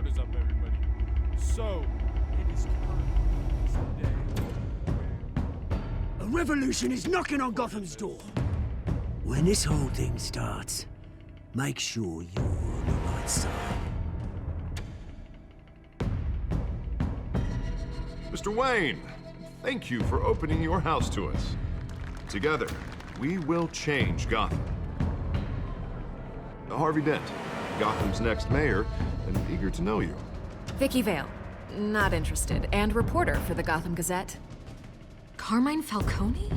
What is up, everybody? So, it is currently day. A revolution is knocking on Gotham's door. When this whole thing starts, make sure you're on the right side. Mr. Wayne, thank you for opening your house to us. Together, we will change Gotham. Harvey Dent, Gotham's next mayor, and eager to know you. Vicky Vale, not interested, and reporter for the Gotham Gazette. Carmine Falcone?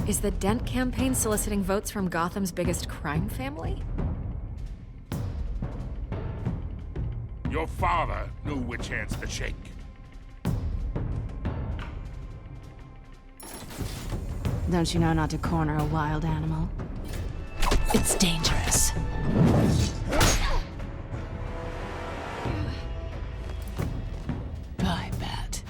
Is the Dent campaign soliciting votes from Gotham's biggest crime family? Your father knew which hands to shake. Don't you know not to corner a wild animal? It's dangerous. I bet.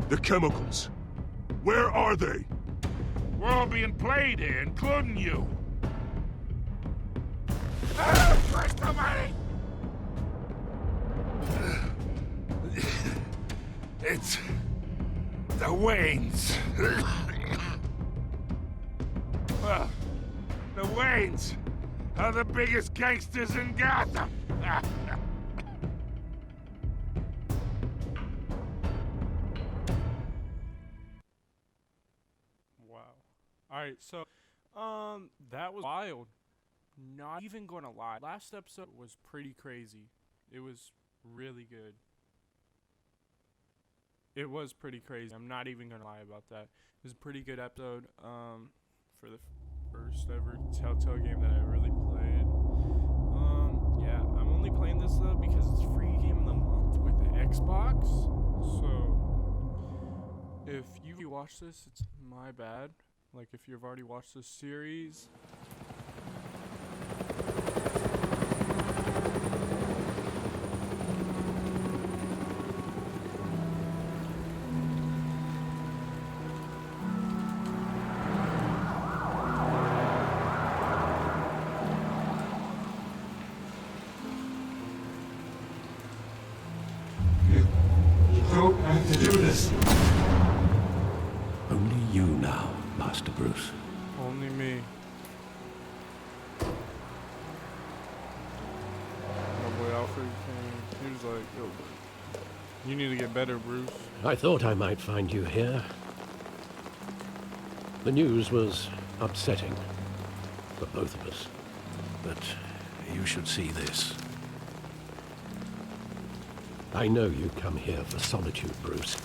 The chemicals. Where are they? We're all being played here, including you. Where's the money? It's the Waynes. Well, the Waynes are the biggest gangsters in Gotham. Wow. Alright, so, that was wild. Not even gonna lie. Last episode was pretty crazy. It was really good. It was pretty crazy. I'm not even gonna lie about that. It was a pretty good episode, for the first ever Telltale game that I really played. Yeah, I'm only playing this though because it's free game of the month with the Xbox. So, if you watch this, it's my bad. Like, if you've already watched this series. Don't have to do this. Only you now, Master Bruce. Only me. My boy Alfred came. He was like, yo, you need to get better, Bruce. I thought I might find you here. The news was upsetting for both of us. But you should see this. I know you come here for solitude, Bruce.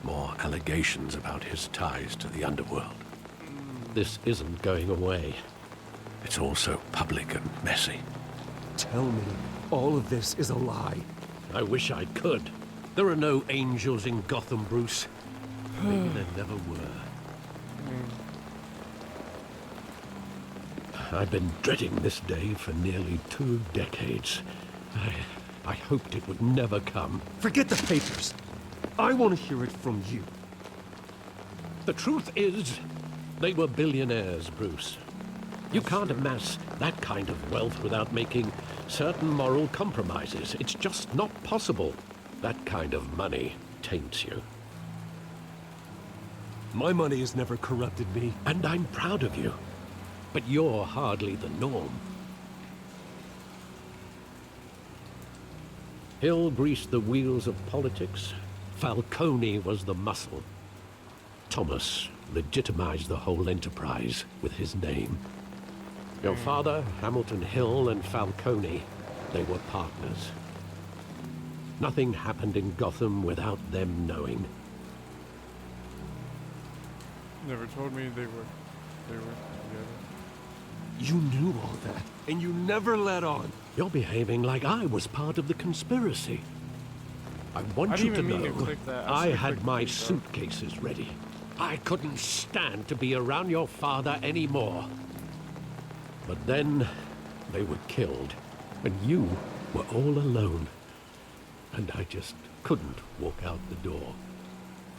More allegations about his ties to the underworld. This isn't going away. It's all so public and messy. Tell me, all of this is a lie. I wish I could. There are no angels in Gotham, Bruce. Maybe there never were. I've been dreading this day for nearly 2 decades. I hoped it would never come. Forget the papers. I want to hear it from you. The truth is, they were billionaires, Bruce. You can't amass that kind of wealth without making certain moral compromises. It's just not possible. That kind of money taints you. My money has never corrupted me. And I'm proud of you. But you're hardly the norm. Hill greased the wheels of politics. Falcone was the muscle. Thomas legitimized the whole enterprise with his name. Your father, Hamilton Hill, and Falcone, they were partners. Nothing happened in Gotham without them knowing. Never told me they were together. You knew all that, and you never let on. You're behaving like I was part of the conspiracy. I want you to know I had my suitcases ready. I couldn't stand to be around your father anymore. But then they were killed, and you were all alone. And I just couldn't walk out the door.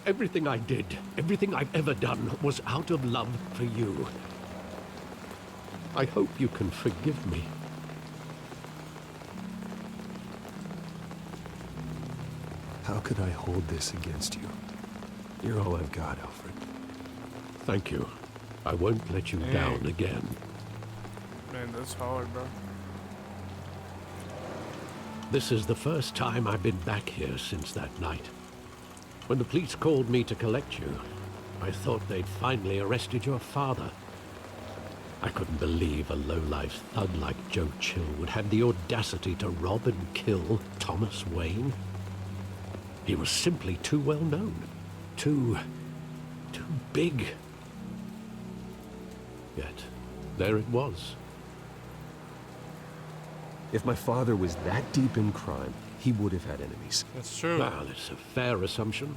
Everything I did, everything I've ever done, was out of love for you. I hope you can forgive me. How could I hold this against you? You're all I've got, Alfred. Thank you. I won't let you down again. Man, that's hard, bro. This is the first time I've been back here since that night. When the police called me to collect you, I thought they'd finally arrested your father. I couldn't believe a low-life thug like Joe Chill would have the audacity to rob and kill Thomas Wayne. He was simply too well known. Too big. Yet, there it was. If my father was that deep in crime, he would have had enemies. That's true. Well, it's a fair assumption.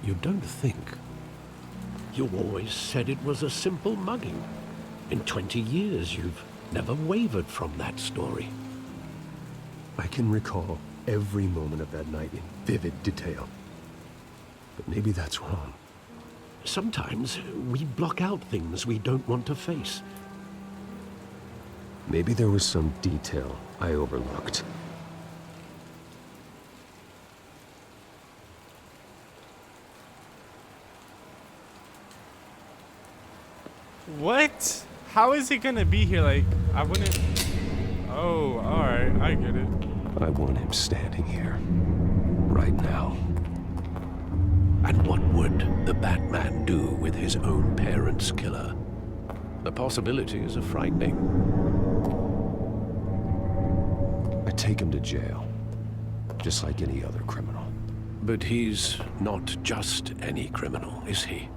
You don't think. You always said it was a simple mugging. In 20 years, you've never wavered from that story. I can recall every moment of that night in vivid detail. But maybe that's wrong. Sometimes we block out things we don't want to face. Maybe there was some detail I overlooked. What? How is it gonna be here? Like, I wouldn't... Oh, alright, I get it. I want him standing here. Right now. And what would the Batman do with his own parents' killer? The possibilities are frightening. I take him to jail. Just like any other criminal. But he's not just any criminal, is he?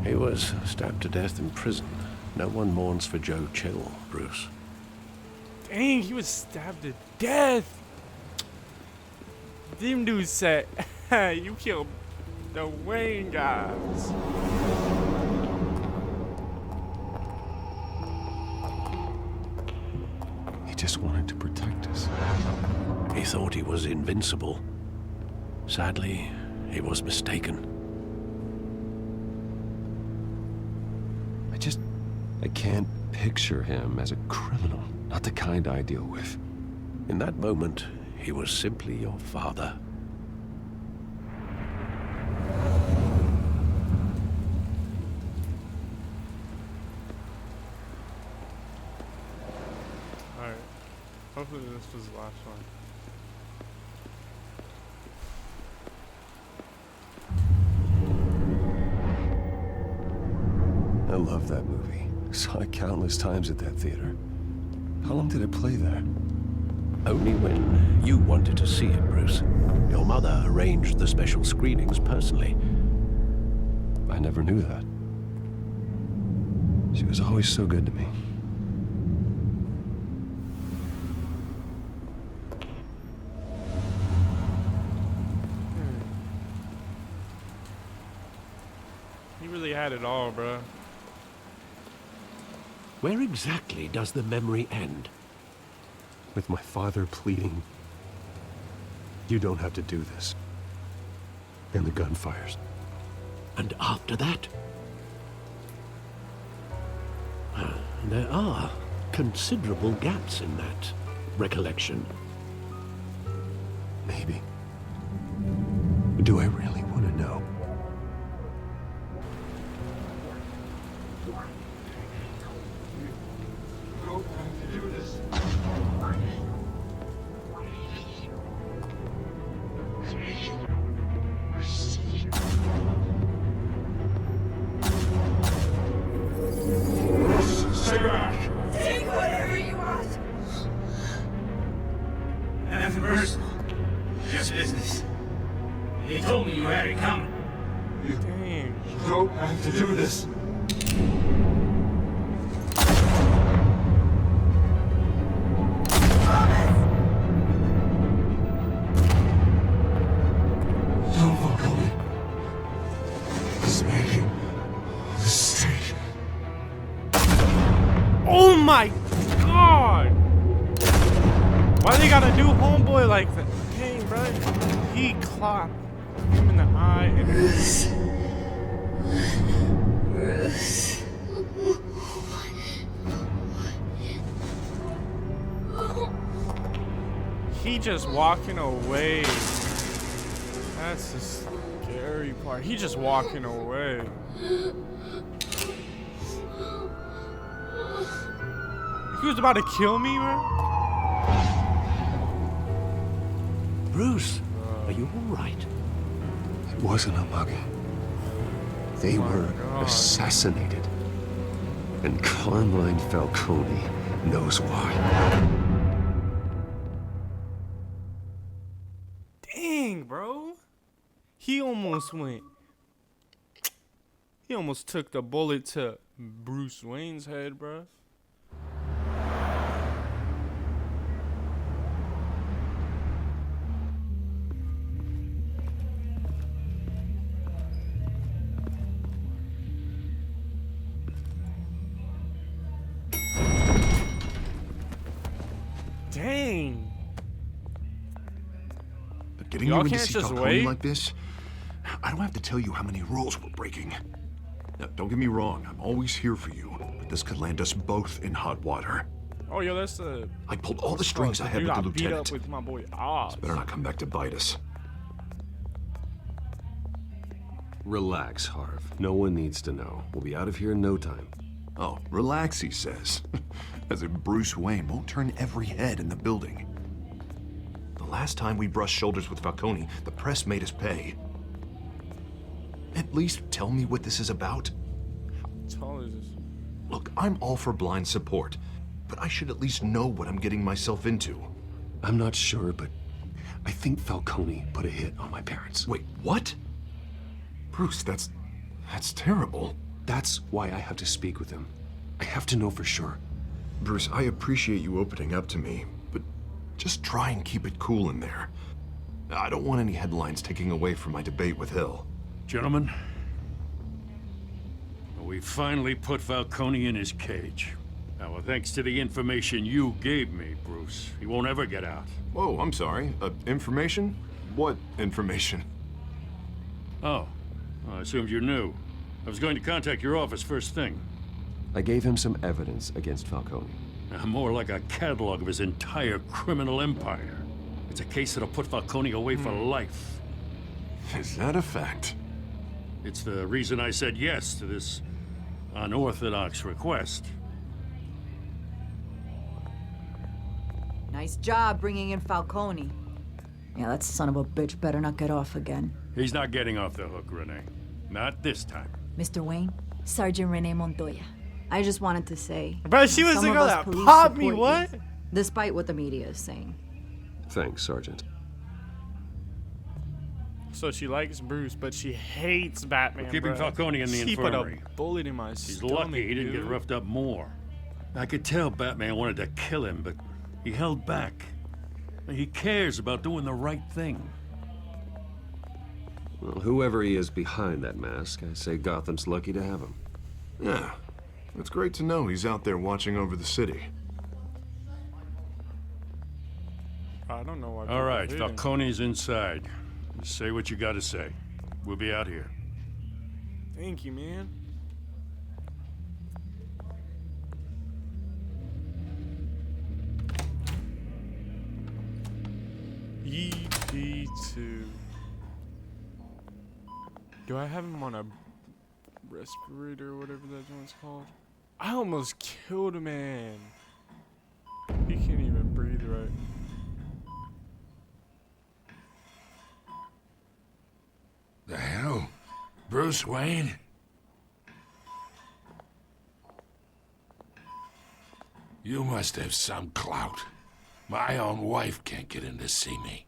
He was stabbed to death in prison. No one mourns for Joe Chill, Bruce. Dang, he was stabbed to death. Them dudes said, you killed the Wayne guys. He just wanted to protect us. He thought he was invincible. Sadly, he was mistaken. I can't picture him as a criminal. Not the kind I deal with. In that moment, he was simply your father. Alright. Hopefully this was the last one. I love that movie. Saw it countless times at that theater. How long did it play there? Only when you wanted to see it, Bruce. Your mother arranged the special screenings personally. I never knew that. She was always so good to me. He really had it all, bro. Where exactly does the memory end? With my father pleading, "You don't have to do this." And the gun fires. And after that? There are considerable gaps in that recollection. Maybe. Do I really want to know? Oh my god! Why they gotta do homeboy like that? Dang, bro. He clocked him in the eye and he just walking away. That's the scary part. He just walking away. He was about to kill me, man. Bruce, are you all right? It wasn't a mugging. They were assassinated. And Carmine Falcone knows why. Dang, bro. He almost took the bullet to Bruce Wayne's head, bro. Dang. But getting Y'all you in to can't see just Falcone wait? like this, I don't have to tell you how many rules we're breaking. Now, don't get me wrong, I'm always here for you, but this could land us both in hot water. Oh, yo, that's the. I pulled all the strings I had with the beat lieutenant. up with my boy Oz. Better not come back to bite us. Relax, Harv. No one needs to know. We'll be out of here in no time. Oh, relax, he says. As if Bruce Wayne won't turn every head in the building. The last time we brushed shoulders with Falcone, the press made us pay. At least tell me what this is about. How tall is this? Look, I'm all for blind support, but I should at least know what I'm getting myself into. I'm not sure, but I think Falcone put a hit on my parents. Wait, what? Bruce, that's terrible. That's why I have to speak with him. I have to know for sure. Bruce, I appreciate you opening up to me, but just try and keep it cool in there. I don't want any headlines taking away from my debate with Hill. Gentlemen, we finally put Falcone in his cage. Now, well, thanks to the information you gave me, Bruce, he won't ever get out. Whoa, I'm sorry. Information? What information? Oh, I assumed you knew. I was going to contact your office first thing. I gave him some evidence against Falcone. More like a catalog of his entire criminal empire. It's a case that'll put Falcone away for life. Is that a fact? It's the reason I said yes to this unorthodox request. Nice job bringing in Falcone. Yeah, that son of a bitch better not get off again. He's not getting off the hook, Renee. Not this time. Mr. Wayne, Sergeant Renee Montoya. I just wanted to say... But she was some the of girl us that police popped me, support what? you, despite what the media is saying. Thanks, Sergeant. So she likes Bruce, but she hates Batman. We're keeping bruh. Falcone in the infirmary. She put a bullet in my He's stomach. lucky he didn't get roughed up more. I could tell Batman wanted to kill him, but he held back. He cares about doing the right thing. Well, whoever he is behind that mask, I say Gotham's lucky to have him. Yeah, it's great to know he's out there watching over the city. I don't know why. All right, Falcone's inside. Just say what you gotta say. We'll be out here. Thank you, man. ep2. Do I have him on a respirator or whatever that one's called? I almost killed a man. He can't even breathe right. The hell? Bruce Wayne? You must have some clout. My own wife can't get in to see me.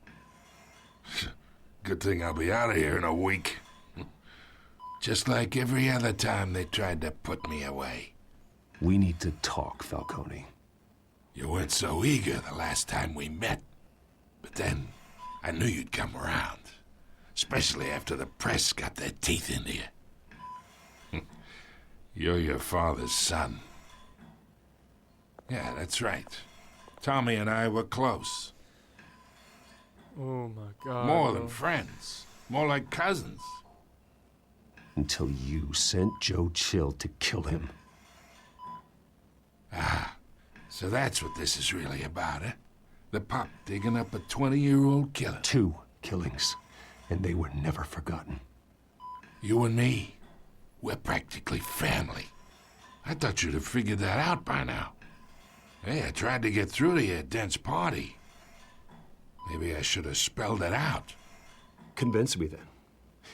Good thing I'll be out of here in a week. Just like every other time they tried to put me away. We need to talk, Falcone. You weren't so eager the last time we met. But then, I knew you'd come around. Especially after the press got their teeth into you. You're your father's son. Yeah, that's right. Tommy and I were close. Oh my God. More than friends. More like cousins. Until you sent Joe Chill to kill him. Ah, so that's what this is really about, eh? The pop digging up a 20-year-old killer. 2 killings, and they were never forgotten. You and me, we're practically family. I thought you'd have figured that out by now. Hey, I tried to get through to you at Dent's party. Maybe I should have spelled it out. Convince me then.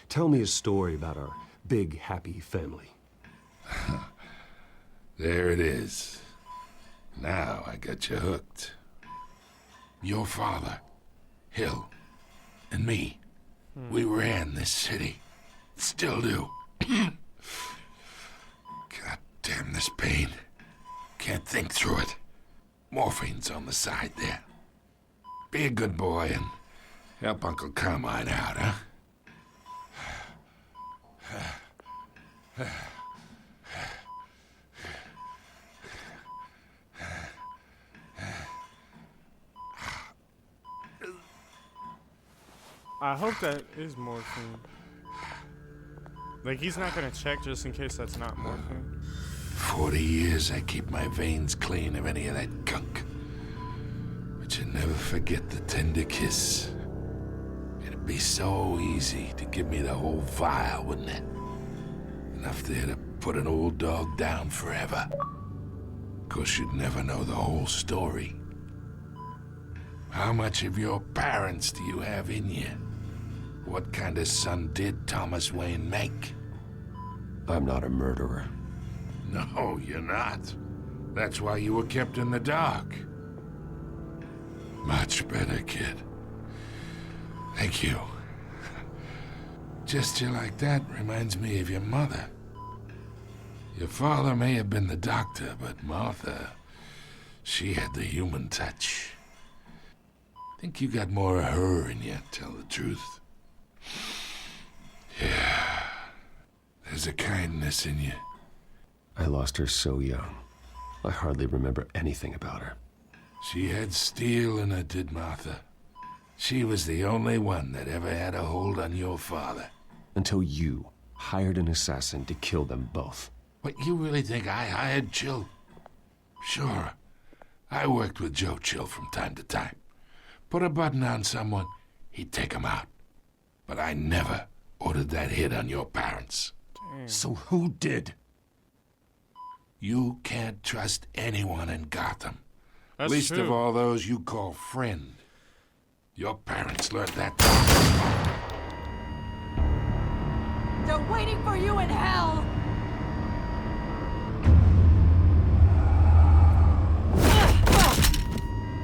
Tell me a story about our big, happy family. There it is. Now I got you hooked. Your father, Hill, and me, we ran this city. Still do. God damn this pain. Can't think through it. Morphine's on the side there. Be a good boy and help Uncle Carmine out, huh? I hope that is morphine. Like, he's not gonna check just in case that's not morphine. 40 years I keep my veins clean of any of that gunk. But you never forget the tender kiss. It'd be so easy to give me the whole vial, wouldn't it? Enough there to put an old dog down forever. Of course, you'd never know the whole story. How much of your parents do you have in you? What kind of son did Thomas Wayne make? I'm not a murderer. No, you're not. That's why you were kept in the dark. Much better, kid. Thank you. Gesture like that reminds me of your mother. Your father may have been the doctor, but Martha, she had the human touch. Think you got more of her in you, tell the truth. Yeah. There's a kindness in you. I lost her so young. I hardly remember anything about her. She had steel in her, did Martha. She was the only one that ever had a hold on your father. Until you hired an assassin to kill them both. What, you really think I hired Chill? Sure. I worked with Joe Chill from time to time. Put a button on someone, he'd take him out. But I never ordered that hit on your parents. Damn. So who did? You can't trust anyone in Gotham. That's Least true. of all those you call friend. Your parents learned that. They're waiting for you in hell!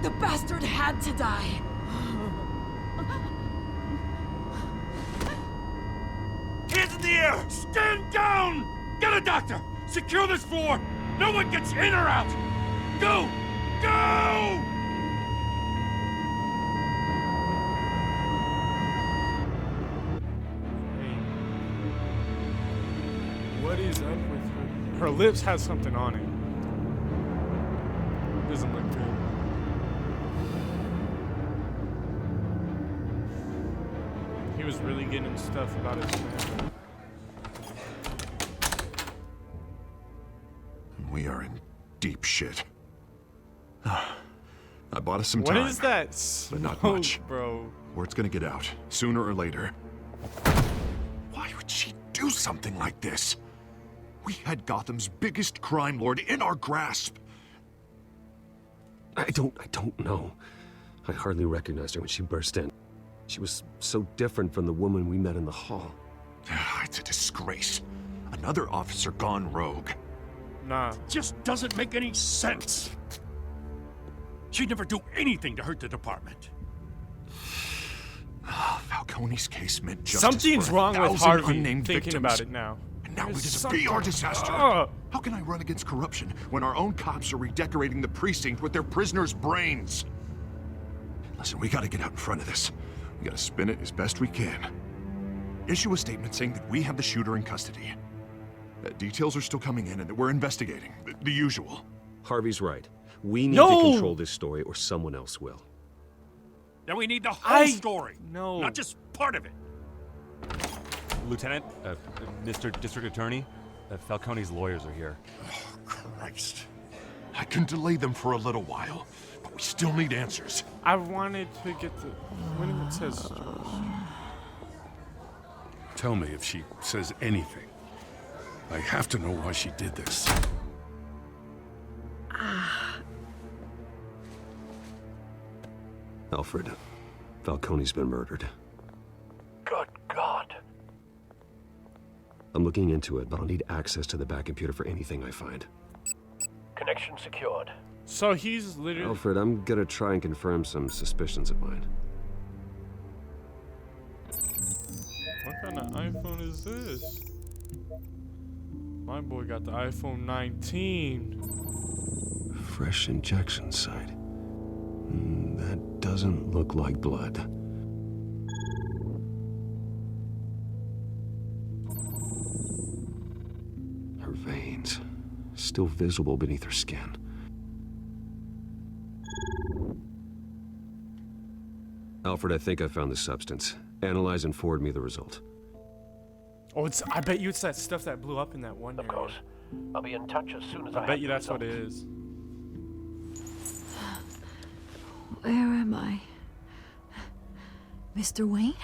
The bastard had to die. Hands in the air! Stand down! Get a doctor! Secure this floor! No one gets in or out! Go! Go! What is up with her? Her lips has something on it. Doesn't look good. He was really getting stuff about his family. We are in deep shit. I bought us some What time. is that but smoke, not much. bro? Word's gonna get out, sooner or later. Why would she do something like this? We had Gotham's biggest crime lord in our grasp. I don't know. I hardly recognized her when she burst in. She was so different from the woman we met in the hall. It's a disgrace. Another officer gone rogue. Nah. Just doesn't make any sense. She'd never do anything to hurt the department. Falcone's case meant justice Something's for wrong with 1,000 Harvey unnamed thinking victims. about it now. And now it There's is a PR something- disaster. Ugh. How can I run against corruption when our own cops are redecorating the precinct with their prisoners' brains? Listen, we gotta get out in front of this. We gotta spin it as best we can. Issue a statement saying that we have the shooter in custody. Details are still coming in and that we're investigating. The usual. Harvey's right. We need No! to control this story or someone else will. Then we need the whole story. No. Not just part of it. Lieutenant, Mr. District Attorney, Falcone's lawyers are here. Oh, Christ. I can delay them for a little while, but we still need answers. I wanted to get the... When it says... Tell me if she says anything. I have to know why she did this. Alfred, Falcone's been murdered. Good God. I'm looking into it, but I'll need access to the back computer for anything I find. Connection secured. So he's literally... Alfred, I'm gonna try and confirm some suspicions of mine. What kind of iPhone is this? My boy got the iPhone 19. Fresh injection site. That doesn't look like blood. Her veins, still visible beneath her skin. Alfred, I think I found the substance. Analyze and forward me the result. Oh, I bet you it's that stuff that blew up in that one area. Of course. I'll be in touch as soon as I bet you that's what it is. Where am I? Mr. Wayne?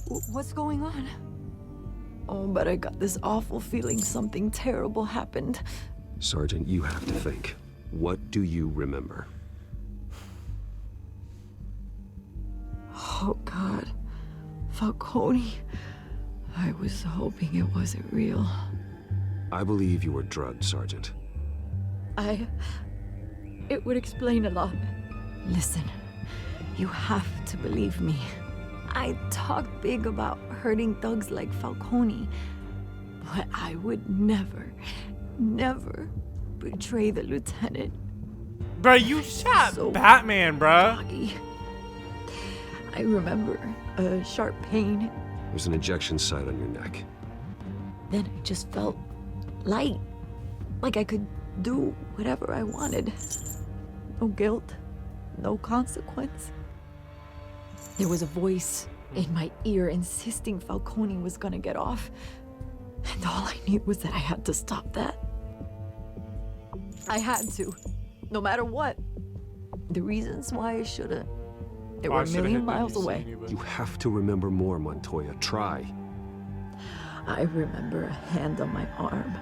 What's going on? Oh, but I got this awful feeling something terrible happened. Sergeant, you have to think. What do you remember? Oh, God. Falcone. I was hoping it wasn't real. I believe you were drugged, Sergeant. It would explain a lot. Listen, you have to believe me. I talk big about hurting thugs like Falcone, but I would never betray the lieutenant. Bro, you shot Batman, bro. Foggy. I remember a sharp pain. There's an injection site on your neck. Then I just felt light, like I could do whatever I wanted. No guilt, no consequence. There was a voice in my ear insisting Falcone was gonna get off. And all I knew was that I had to stop that. I had to, no matter what. The reasons why I should've, they were a million miles away. You have to remember more, Montoya. Try. I remember a hand on my arm,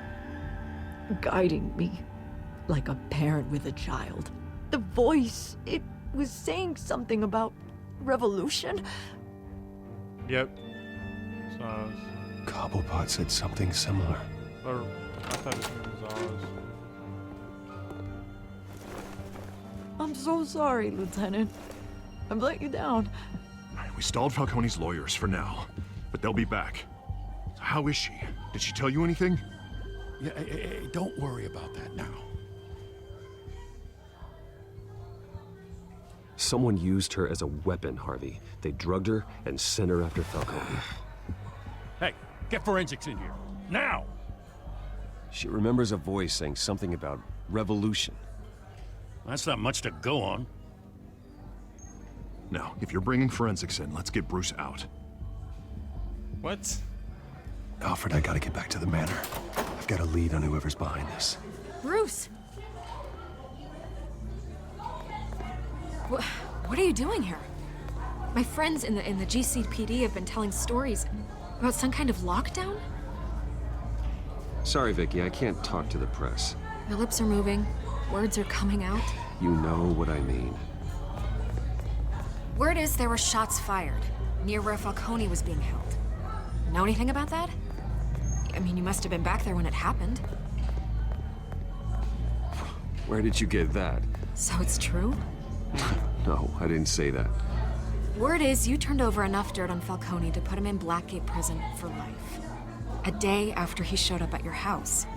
guiding me like a parent with a child. The voice, it was saying something about revolution. Yep. So Cobblepot said something similar. Or I thought his name was Oz. I'm so sorry, Lieutenant. I've let you down. We stalled Falcone's lawyers for now, but they'll be back. How is she? Did she tell you anything? Yeah, don't worry about that now. Someone used her as a weapon, Harvey. They drugged her and sent her after Falcone. Hey, get forensics in here. Now! She remembers a voice saying something about revolution. That's not much to go on. Now, if you're bringing forensics in, let's get Bruce out. What? Alfred, I gotta get back to the manor. I've got a lead on whoever's behind this. Bruce! What are you doing here? My friends in the GCPD have been telling stories about some kind of lockdown? Sorry, Vicky, I can't talk to the press. Your lips are moving. Words are coming out. You know what I mean. Word is there were shots fired near where Falcone was being held. Know anything about that? I mean, you must have been back there when it happened. Where did you get that? So it's true? No, I didn't say that. Word is you turned over enough dirt on Falcone to put him in Blackgate Prison for life. A day after he showed up at your house.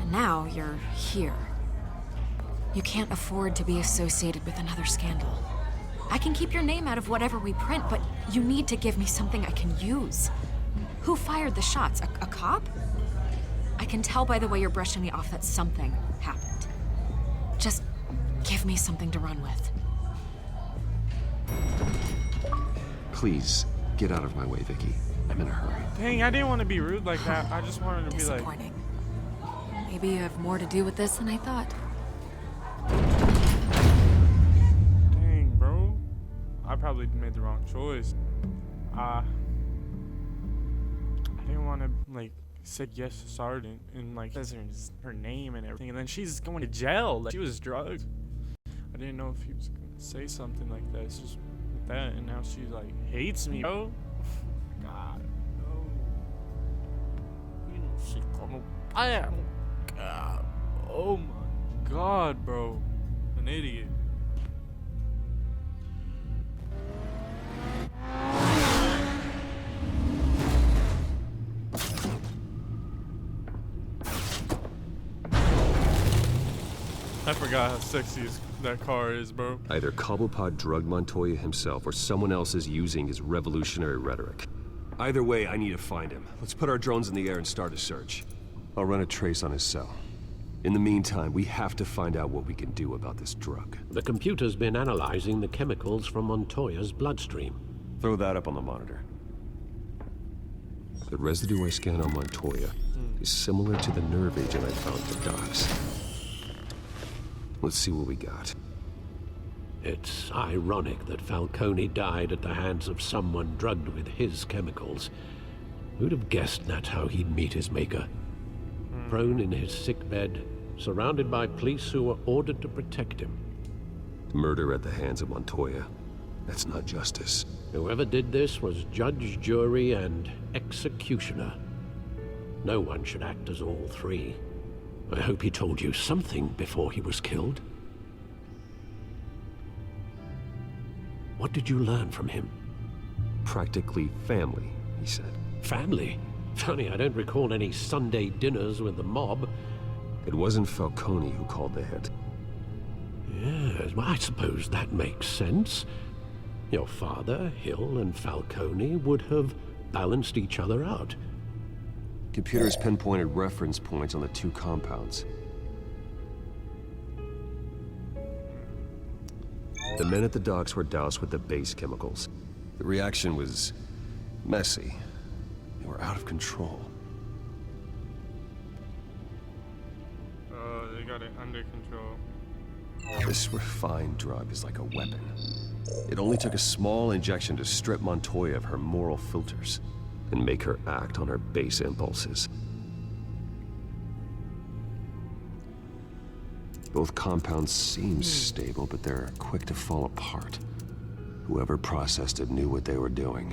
And now you're here. You can't afford to be associated with another scandal. I can keep your name out of whatever we print, but you need to give me something I can use. Who fired the shots? A cop? I can tell by the way you're brushing me off that something happened. Just give me something to run with. Please, get out of my way, Vicky. I'm in a hurry. Dang, I didn't want to be rude like that. I just wanted to be like... Disappointing. Maybe you have more to do with this than I thought. Dang, bro. I probably made the wrong choice. I didn't want to, like, say yes to Sergeant and, like, says her name and everything. And then she's going to jail. Like, she was drugged. I didn't know if he was going to say something like that. It's just with that. And now she, like, hates me, bro. God, no. You know, she gonna bam. God. Oh, my God, bro. An idiot. I forgot how sexy that car is, bro. Either Cobblepot drugged Montoya himself or someone else is using his revolutionary rhetoric. Either way, I need to find him. Let's put our drones in the air and start a search. I'll run a trace on his cell. In the meantime, we have to find out what we can do about this drug. The computer's been analyzing the chemicals from Montoya's bloodstream. Throw that up on the monitor. The residue I scanned on Montoya is similar to the nerve agent I found at the docks. Let's see what we got. It's ironic that Falcone died at the hands of someone drugged with his chemicals. Who'd have guessed that's how he'd meet his maker? Prone in his sickbed, surrounded by police who were ordered to protect him. Murder at the hands of Montoya. That's not justice. Whoever did this was judge, jury, and executioner. No one should act as all three. I hope he told you something before he was killed. What did you learn from him? Practically family, he said. Family? Funny, I don't recall any Sunday dinners with the mob. It wasn't Falcone who called the hit. Yes, well, I suppose that makes sense. Your father, Hill, and Falcone would have balanced each other out. Computers pinpointed reference points on the two compounds. The men at the docks were doused with the base chemicals. The reaction was messy. They were out of control. They got it under control. This refined drug is like a weapon. It only took a small injection to strip Montoya of her moral filters and make her act on her base impulses. Both compounds seem stable, but they're quick to fall apart. Whoever processed it knew what they were doing.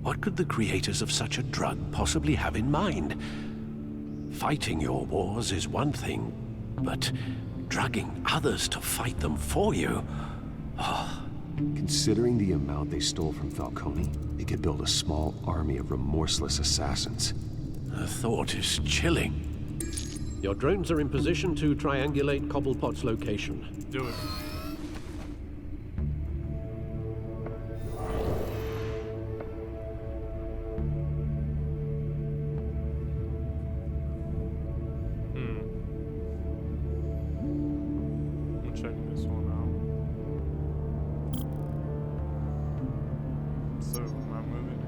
What could the creators of such a drug possibly have in mind? Fighting your wars is one thing, but drugging others to fight them for you? Oh. Considering the amount they stole from Falcone, they could build a small army of remorseless assassins. The thought is chilling. Your drones are in position to triangulate Cobblepot's location. Do it. I'm checking this one out. So, am I moving it?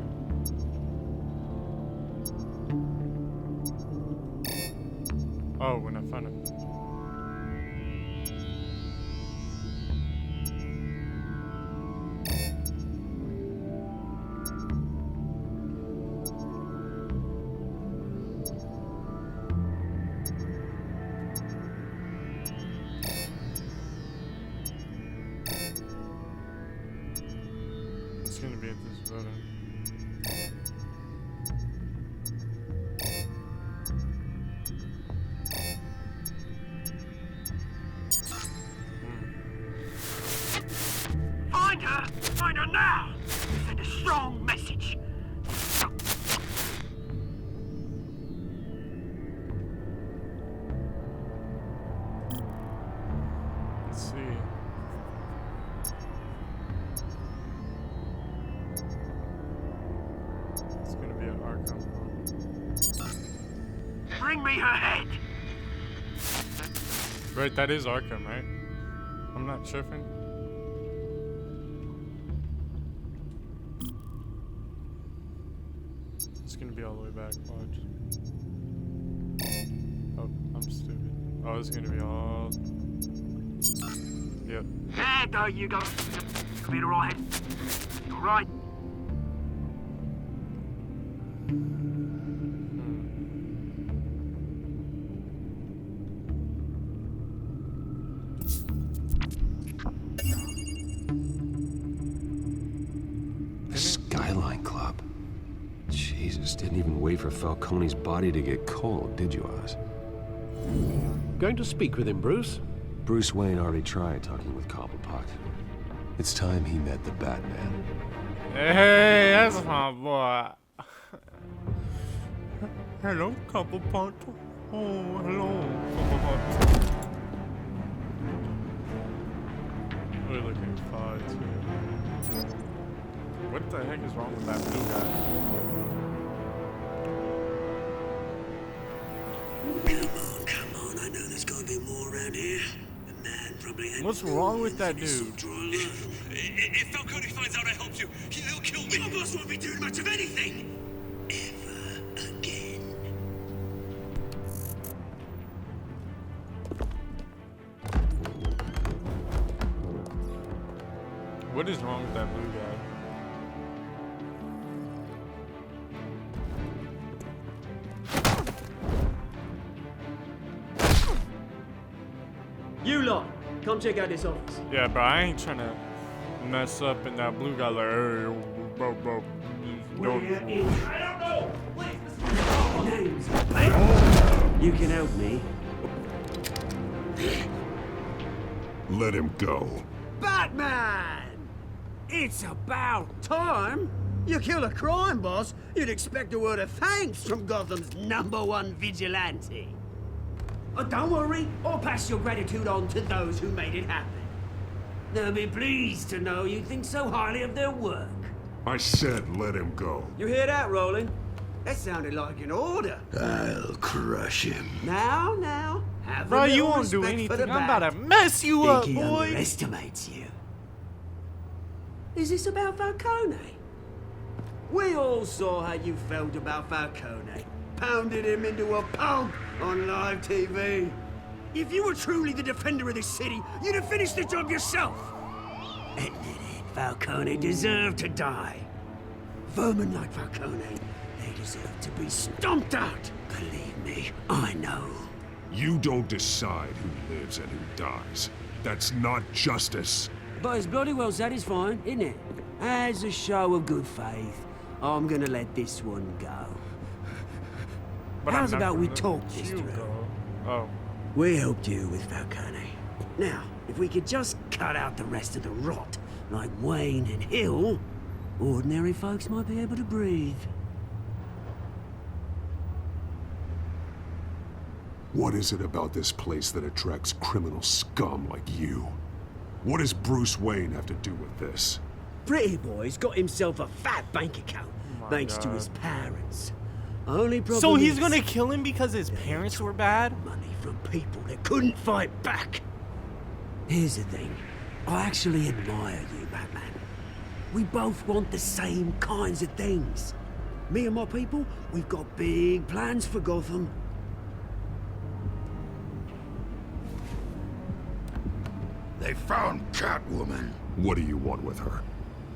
Oh, when I found it. It's gonna be at this building. Find her! Find her now! Send a strong message. Let's see. It's gonna be at Arkham. Bring me her head! Right, that is Arkham, right? I'm not tripping. gonna be all the way back. Watch. Oh, I'm stupid. Oh, it's gonna be all. Yep. There you go. Be alright. Alright. The Skyline Club. Jesus, didn't even wait for Falcone's body to get cold, did you, Oz? Going to speak with him, Bruce? Bruce Wayne already tried talking with Cobblepot. It's time he met the Batman. Hey, that's my boy. Hello, Cobblepot. Oh, hello, Cobblepot. We're looking fine too. What the heck is wrong with that blue guy? Come on, I know there's gonna be more around here. The man probably had What's wrong with that dude? If Falcone finds out I helped you, he'll kill me. Your boss won't be doing much of anything. Ever again. What is wrong with that blue guy? You lot, come check out this office. Yeah, bro, I ain't trying to mess up in that blue guy like, hey, bro, don't. I don't know. Names, mate. You can help me. Let him go. Batman! It's about time. You kill a crime boss, you'd expect a word of thanks from Gotham's #1 vigilante. Oh, don't worry, I'll pass your gratitude on to those who made it happen. They'll be pleased to know you think so highly of their work. I said let him go. You hear that, Roland? That sounded like an order. I'll crush him. Now, have Bro, a you little won't do respect for anything. the I'm about bat. to mess you Think up, he boy. underestimates you. Is this about Falcone? We all saw how you felt about Falcone. Pounded him into a pulp on live TV. If you were truly the defender of this city, you'd have finished the job yourself. Admit it, Falcone deserved to die. Vermin like Falcone, they deserve to be stomped out. Believe me, I know. You don't decide who lives and who dies. That's not justice. But it's bloody well satisfying, isn't it? As a show of good faith, I'm gonna let this one go. But How's I'm not about we gonna talk let this you through? go. Oh. We helped you with Falcone. Now, if we could just cut out the rest of the rot, like Wayne and Hill, ordinary folks might be able to breathe. What is it about this place that attracts criminal scum like you? What does Bruce Wayne have to do with this? Pretty Boy's got himself a fat bank account, thanks to his parents. Only problem So he's is, gonna kill him because his parents were bad? money from people that couldn't fight back. Here's the thing. I actually admire you, Batman. We both want the same kinds of things. Me and my people, we've got big plans for Gotham. They found Catwoman. What do you want with her?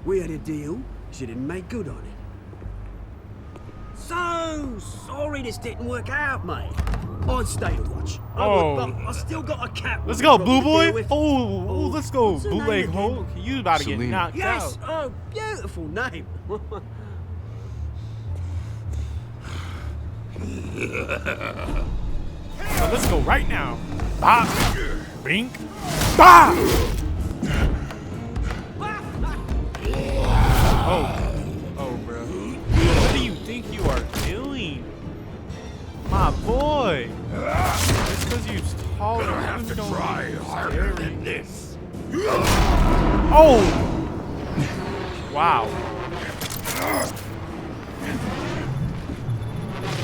We had a deal. She didn't make good on it. So sorry this didn't work out, mate. I'd stay to watch. I would, but I still got a cat. Let's go, Blue Boy. With. Oh, let's go, What's her Blue name Leg again? Hulk. You about to get Selena. knocked Yes, out. oh, beautiful name. So let's go right now. Bop. Bink. Bop. Oh, bro. What do you think you are doing? My boy. It's because you're taller. Gonna have to Don't try be harder scary. than this. Oh! Wow.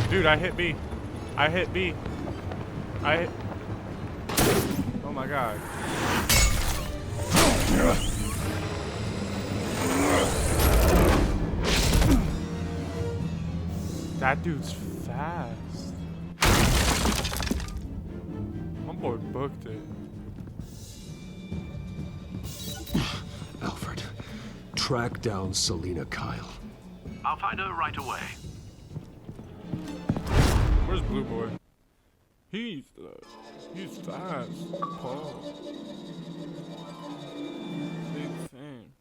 Dude, I hit B. I hit B. I hit... Oh my god. That dude's fast. My boy booked it. Alfred, track down Selina Kyle. I'll find her right away. Where's Blue Boy? He's fast. Paul. Big fan.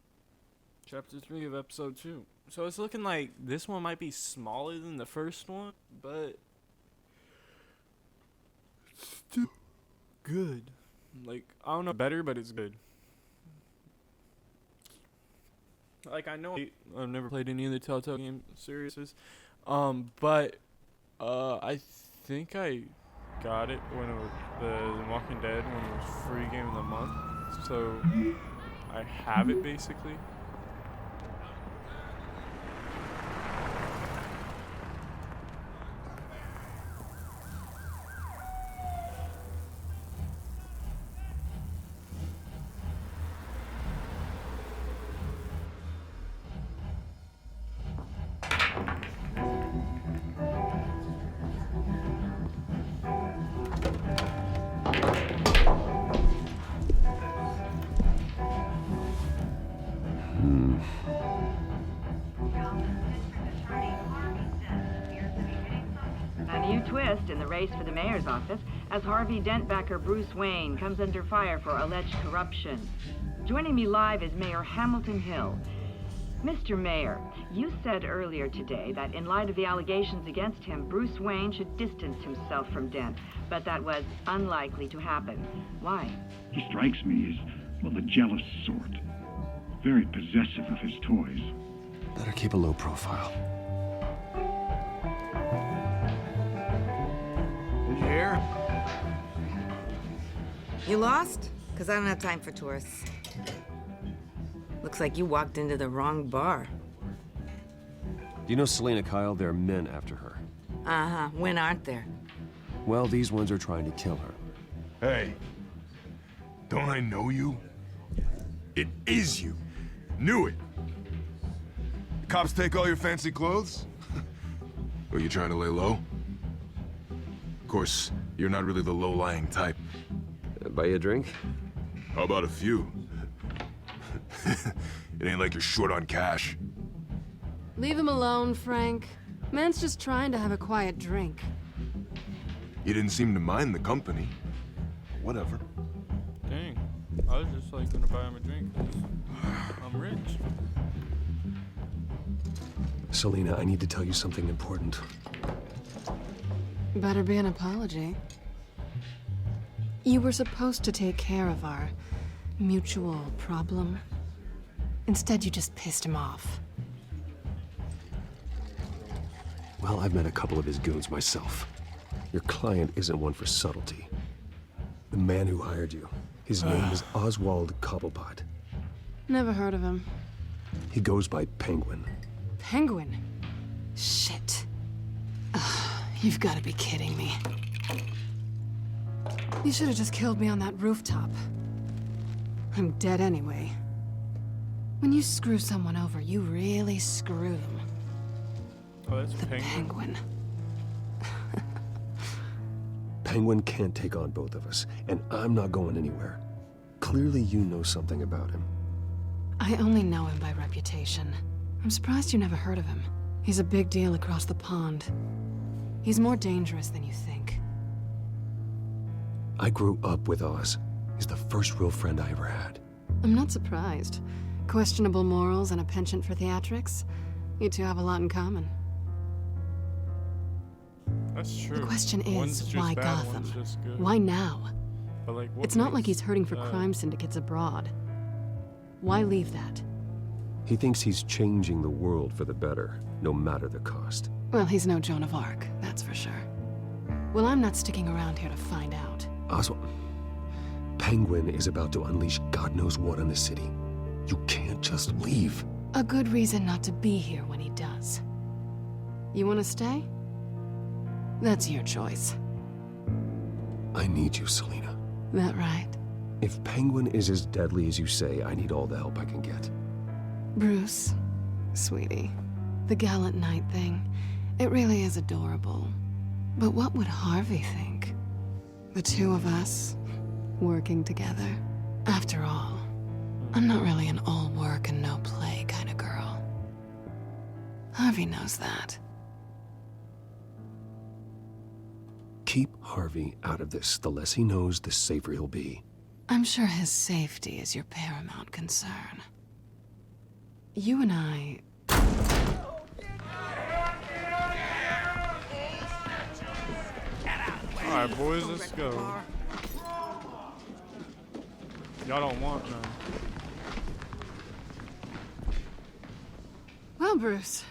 Chapter 3 of episode 2. So it's looking like this one might be smaller than the first one, but still good. Like, I don't know better, but it's good. Like, I know I've never played any of the Telltale game series, but I think I got it when it was the Walking Dead when it was free game of the month. So I have it basically. A new twist in the race for the mayor's office as Harvey Dent-backer Bruce Wayne comes under fire for alleged corruption. Joining me live is Mayor Hamilton Hill. Mr. Mayor, you said earlier today that in light of the allegations against him, Bruce Wayne should distance himself from Dent, but that was unlikely to happen. Why? He strikes me as, well, the jealous sort. Very possessive of his toys. Better keep a low profile. Did you hear? You lost? Because I don't have time for tourists. Looks like you walked into the wrong bar. Do you know Selina Kyle? There are men after her. Uh-huh. When aren't there? Well, these ones are trying to kill her. Hey, don't I know you? It is you. Knew it. The cops take all your fancy clothes? Were you trying to lay low? Of course, you're not really the low-lying type. Buy you a drink? How about a few? It ain't like you're short on cash. Leave him alone, Frank. Man's just trying to have a quiet drink. You didn't seem to mind the company. Whatever. Dang. I was just like gonna buy him a drink. I'm rich. Selina, I need to tell you something important. Better be an apology. You were supposed to take care of our mutual problem. Instead, you just pissed him off. Well, I've met a couple of his goons myself. Your client isn't one for subtlety. The man who hired you, his name is Oswald Cobblepot. Never heard of him. He goes by Penguin. Penguin? Shit. Ugh, you've got to be kidding me. You should have just killed me on that rooftop. I'm dead anyway. When you screw someone over, you really screw them. Oh, that's the Penguin. Penguin can't take on both of us, and I'm not going anywhere. Clearly you know something about him. I only know him by reputation. I'm surprised you never heard of him. He's a big deal across the pond. He's more dangerous than you think. I grew up with Oz. He's the first real friend I ever had. I'm not surprised. Questionable morals and a penchant for theatrics. You two have a lot in common. That's true. The question is, why bad, Gotham? Why now? But like, it's not like he's hurting for crime syndicates abroad. Why leave that? He thinks he's changing the world for the better, no matter the cost. Well, he's no Joan of Arc, that's for sure. Well, I'm not sticking around here to find out. Oswald, Penguin is about to unleash God knows what on the city. You can't just leave. A good reason not to be here when he does. You want to stay? That's your choice. I need you, Selina. That right? If Penguin is as deadly as you say, I need all the help I can get. Bruce, sweetie, the gallant knight thing, It really is adorable. But what would Harvey think? The two of us, working together. After all, I'm not really an all work and no play kind of girl. Harvey knows that. Keep Harvey out of this. The less he knows, the safer he'll be. I'm sure his safety is your paramount concern. You and I... Alright, boys, let's go. Y'all don't want none. Well, Bruce,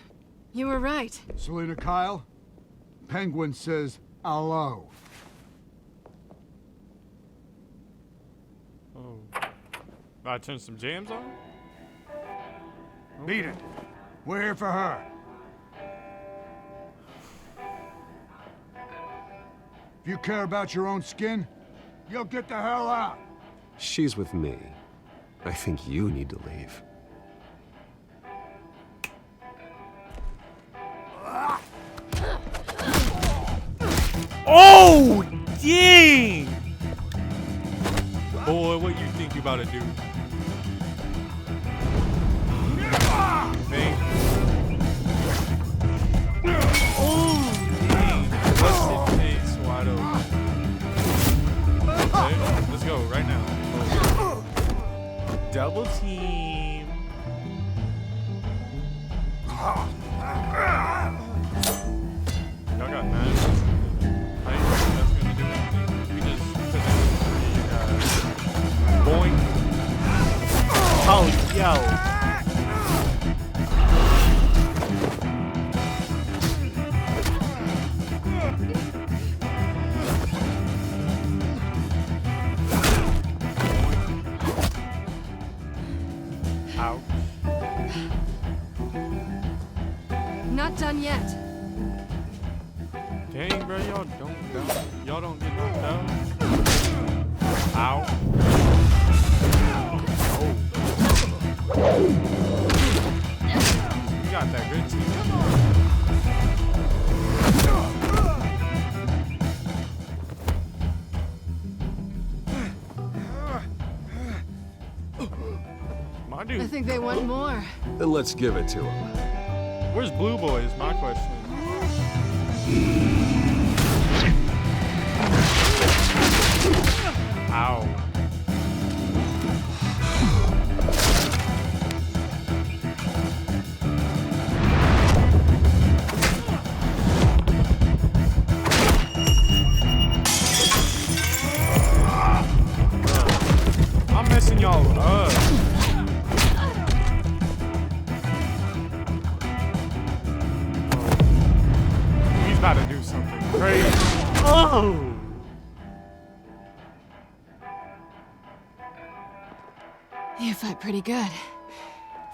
you were right. Selina Kyle, Penguin says hello. Oh. Gotta turn some jams on? Beat it. We're here for her. If you care about your own skin, you'll get the hell out. She's with me. I think you need to leave. Oh, dang! Boy, what you think you about to do? Think. Oh, dang! Busted face wide open. Okay, let's go right now. Double team. Y'all got knives. I didn't think that's gonna do anything. We just put it boing. Oh, yo. Ouch. Not done yet. Dang, bro, y'all don't die. Y'all don't get knocked out. Ow. Oh. You got that good team. My dude. I think they want more. Then let's give it to him. Where's Blue Boy is my question. Ow. I'm messing y'all up. He's about to do something crazy. Oh! You fight pretty good.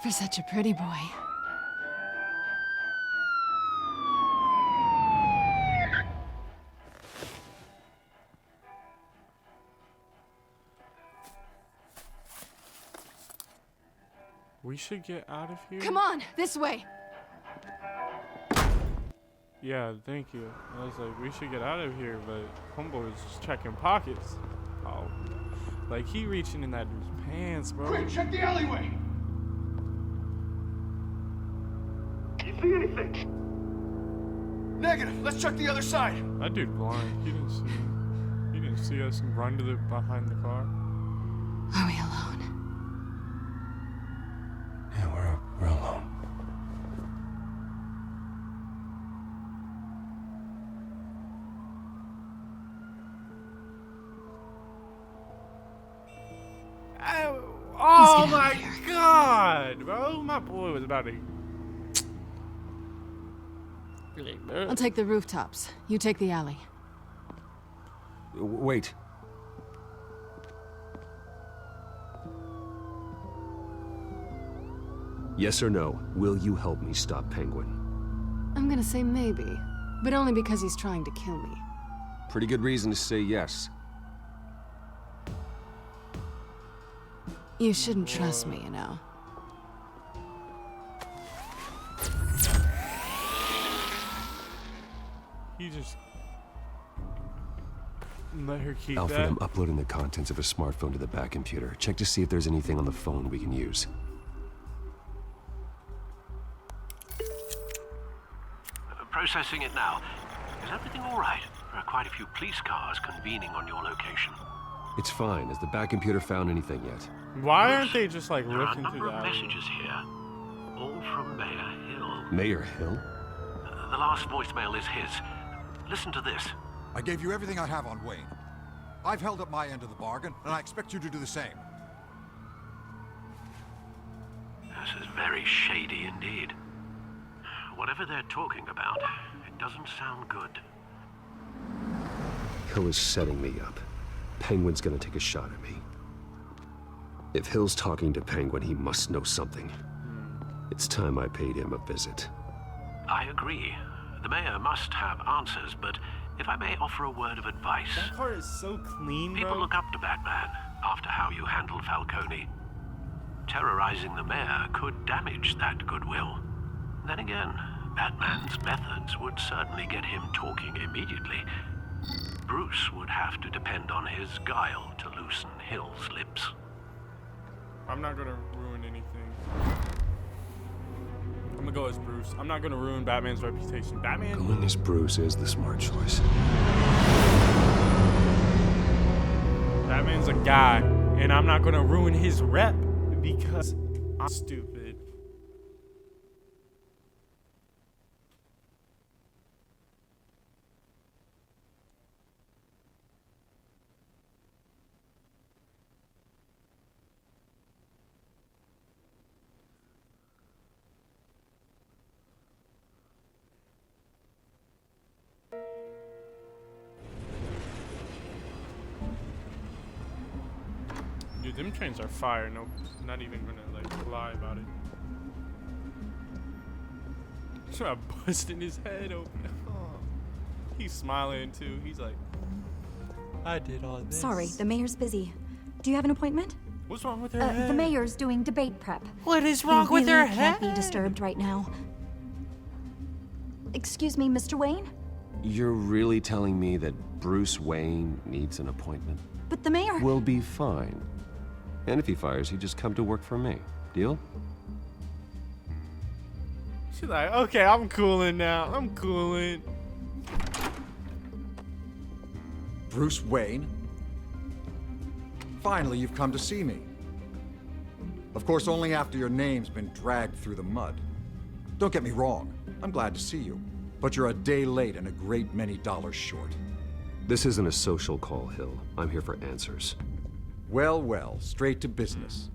For such a pretty boy. We should get out of here. Come on, this way. Yeah, thank you. I was like, we should get out of here, but homeboy was just checking pockets. Oh, like he reaching in that dude's pants, bro. Quick, check the alleyway. You see anything? Negative. Let's check the other side. That dude blind. He didn't see. He didn't see us run to the behind the car. Are we alone? Yeah, we're alone. Oh my god, bro. My boy was about to. I'll take the rooftops. You take the alley. Wait. Yes or no, will you help me stop Penguin? I'm gonna say maybe, but only because he's trying to kill me. Pretty good reason to say yes. You shouldn't trust me, you know. You just let her keep Alfred, that. I'm uploading the contents of a smartphone to the back computer. Check to see if there's anything on the phone we can use. Processing it now. Is everything all right? There are quite a few police cars convening on your location. It's fine. Has the back computer found anything yet? Why aren't they just like There are a looking through number of that? messages here, all from Mayor Hill. Mayor Hill? The last voicemail is his. Listen to this. I gave you everything I have on Wayne. I've held up my end of the bargain, and I expect you to do the same. This is very shady indeed. Whatever they're talking about, it doesn't sound good. Hill is setting me up. Penguin's gonna take a shot at me. If Hill's talking to Penguin, he must know something. It's time I paid him a visit. I agree. The mayor must have answers, but if I may offer a word of advice... That car is so clean, People bro. look up to Batman after how you handled Falcone. Terrorizing the mayor could damage that goodwill. Then again, Batman's methods would certainly get him talking immediately. Bruce would have to depend on his guile to loosen Hill's lips. I'm not gonna ruin anything. I'm gonna go as Bruce. I'm not gonna ruin Batman's reputation. Batman. Going as Bruce is the smart choice. Batman's a guy, and I'm not gonna ruin his rep because I'm stupid. Dude, them trains are fire. No, not even gonna like lie about it. Trying to busting his head open. Oh. He's smiling too. He's like, I did all this. Sorry, the mayor's busy. Do you have an appointment? What's wrong with her head? The mayor's doing debate prep. What is wrong with her head? Can't be disturbed right now. Excuse me, Mr. Wayne? You're really telling me that Bruce Wayne needs an appointment? But the mayor... We'll be fine. And if he fires, he'd just come to work for me. Deal? She's like, okay, I'm cooling now. I'm cooling. Bruce Wayne? Finally, you've come to see me. Of course, only after your name's been dragged through the mud. Don't get me wrong. I'm glad to see you. But you're a day late and a great many dollars short. This isn't a social call, Hill. I'm here for answers. Well, well, straight to business.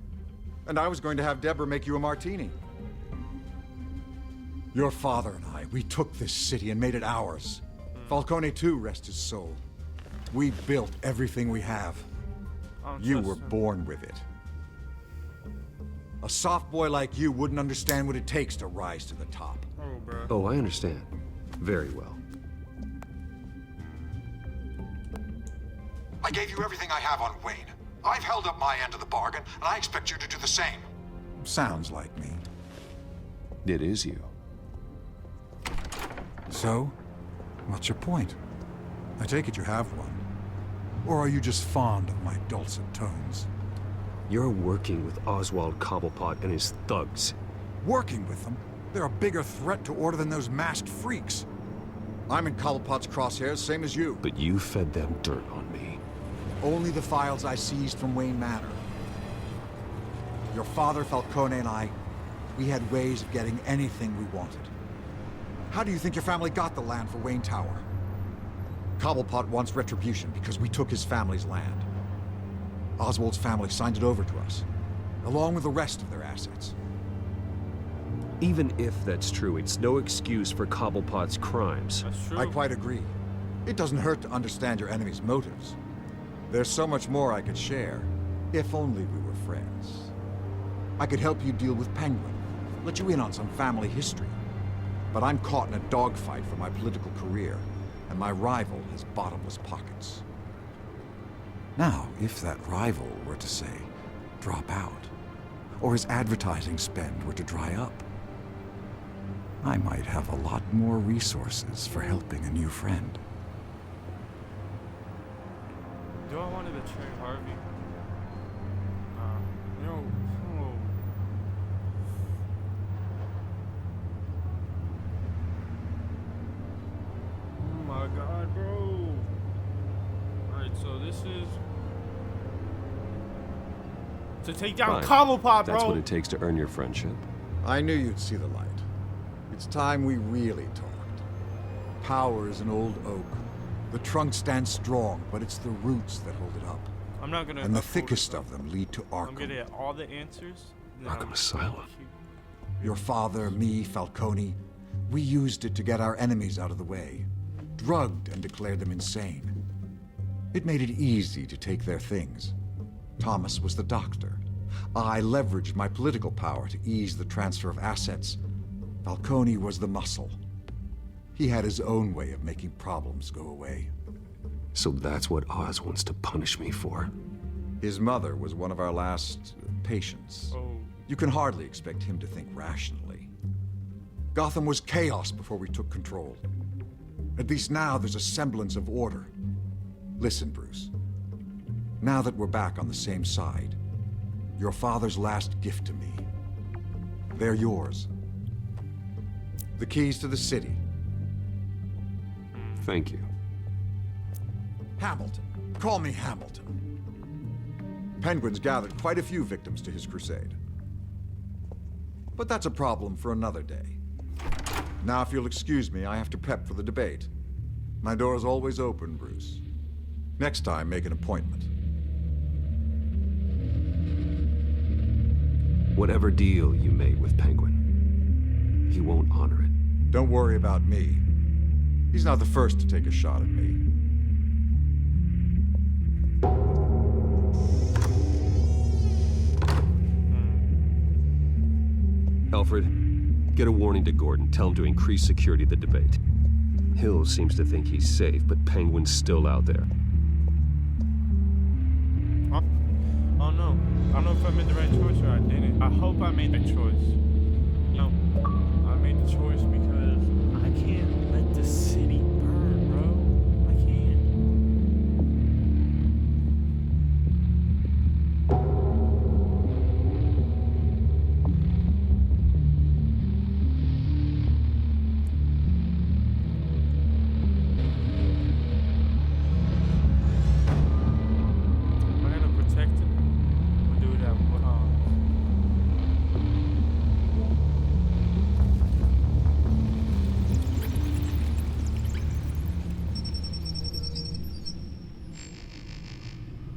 And I was going to have Deborah make you a martini. Your father and I, we took this city and made it ours. Falcone too, rest his soul. We built everything we have. You were born with it. A soft boy like you wouldn't understand what it takes to rise to the top. Oh, bro. Oh, I understand. Very well. I gave you everything I have on Wayne. I've held up my end of the bargain, and I expect you to do the same. Sounds like me. It is you. So, what's your point? I take it you have one. Or are you just fond of my dulcet tones? You're working with Oswald Cobblepot and his thugs. Working with them? They're a bigger threat to order than those masked freaks. I'm in Cobblepot's crosshairs, same as you. But you fed them dirt on me. Only the files I seized from Wayne Manor. Your father, Falcone, and I, we had ways of getting anything we wanted. How do you think your family got the land for Wayne Tower? Cobblepot wants retribution because we took his family's land. Oswald's family signed it over to us, along with the rest of their assets. Even if that's true, it's no excuse for Cobblepot's crimes. That's true. I quite agree. It doesn't hurt to understand your enemy's motives. There's so much more I could share, if only we were friends. I could help you deal with Penguin, let you in on some family history. But I'm caught in a dogfight for my political career, and my rival has bottomless pockets. Now, if that rival were to, say, drop out, or his advertising spend were to dry up, I might have a lot more resources for helping a new friend. Do I want to betray Harvey? No. Oh. Oh my god, bro. Alright, so this is to take down Cobblepot, bro. That's what it takes to earn your friendship. I knew you'd see the light. It's time we really talked. Power is an old oak. The trunk stands strong, but it's the roots that hold it up. I'm not gonna. And the thickest of them lead to Arkham. I'm gonna get all the answers. Arkham Asylum. Your father, me, Falcone, we used it to get our enemies out of the way. Drugged and declared them insane. It made it easy to take their things. Thomas was the doctor. I leveraged my political power to ease the transfer of assets. Falcone was the muscle. He had his own way of making problems go away. So that's what Oz wants to punish me for. His mother was one of our last patients. Oh. You can hardly expect him to think rationally. Gotham was chaos before we took control. At least now there's a semblance of order. Listen, Bruce. Now that we're back on the same side, your father's last gift to me, they're yours. The keys to the city. Thank you. Hamilton. Call me Hamilton. Penguin's gathered quite a few victims to his crusade. But that's a problem for another day. Now, if you'll excuse me, I have to prep for the debate. My door's always open, Bruce. Next time, make an appointment. Whatever deal you made with Penguin, he won't honor it. Don't worry about me. He's not the first to take a shot at me. Alfred, get a warning to Gordon. Tell him to increase security at the debate. Hill seems to think he's safe, but Penguin's still out there. Oh no. I don't know if I made the right choice or I didn't. I hope I made the choice. No. I made the choice because I can't let the city burn, bro. I can't. Am I gonna protect it? We'll do that.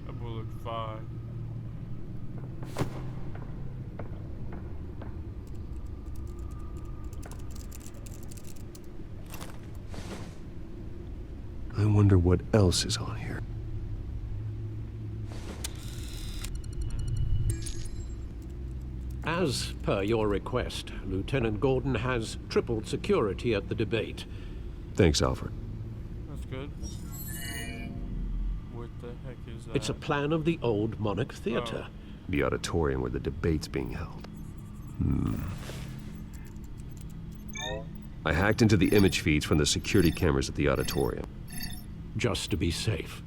A bullet 5. I wonder what else is on here. As per your request, Lieutenant Gordon has tripled security at the debate. Thanks, Alfred. That's good. What the heck is that? It's a plan of the old Monarch Theater. The auditorium where the debate's being held. I hacked into the image feeds from the security cameras at the auditorium. Just to be safe.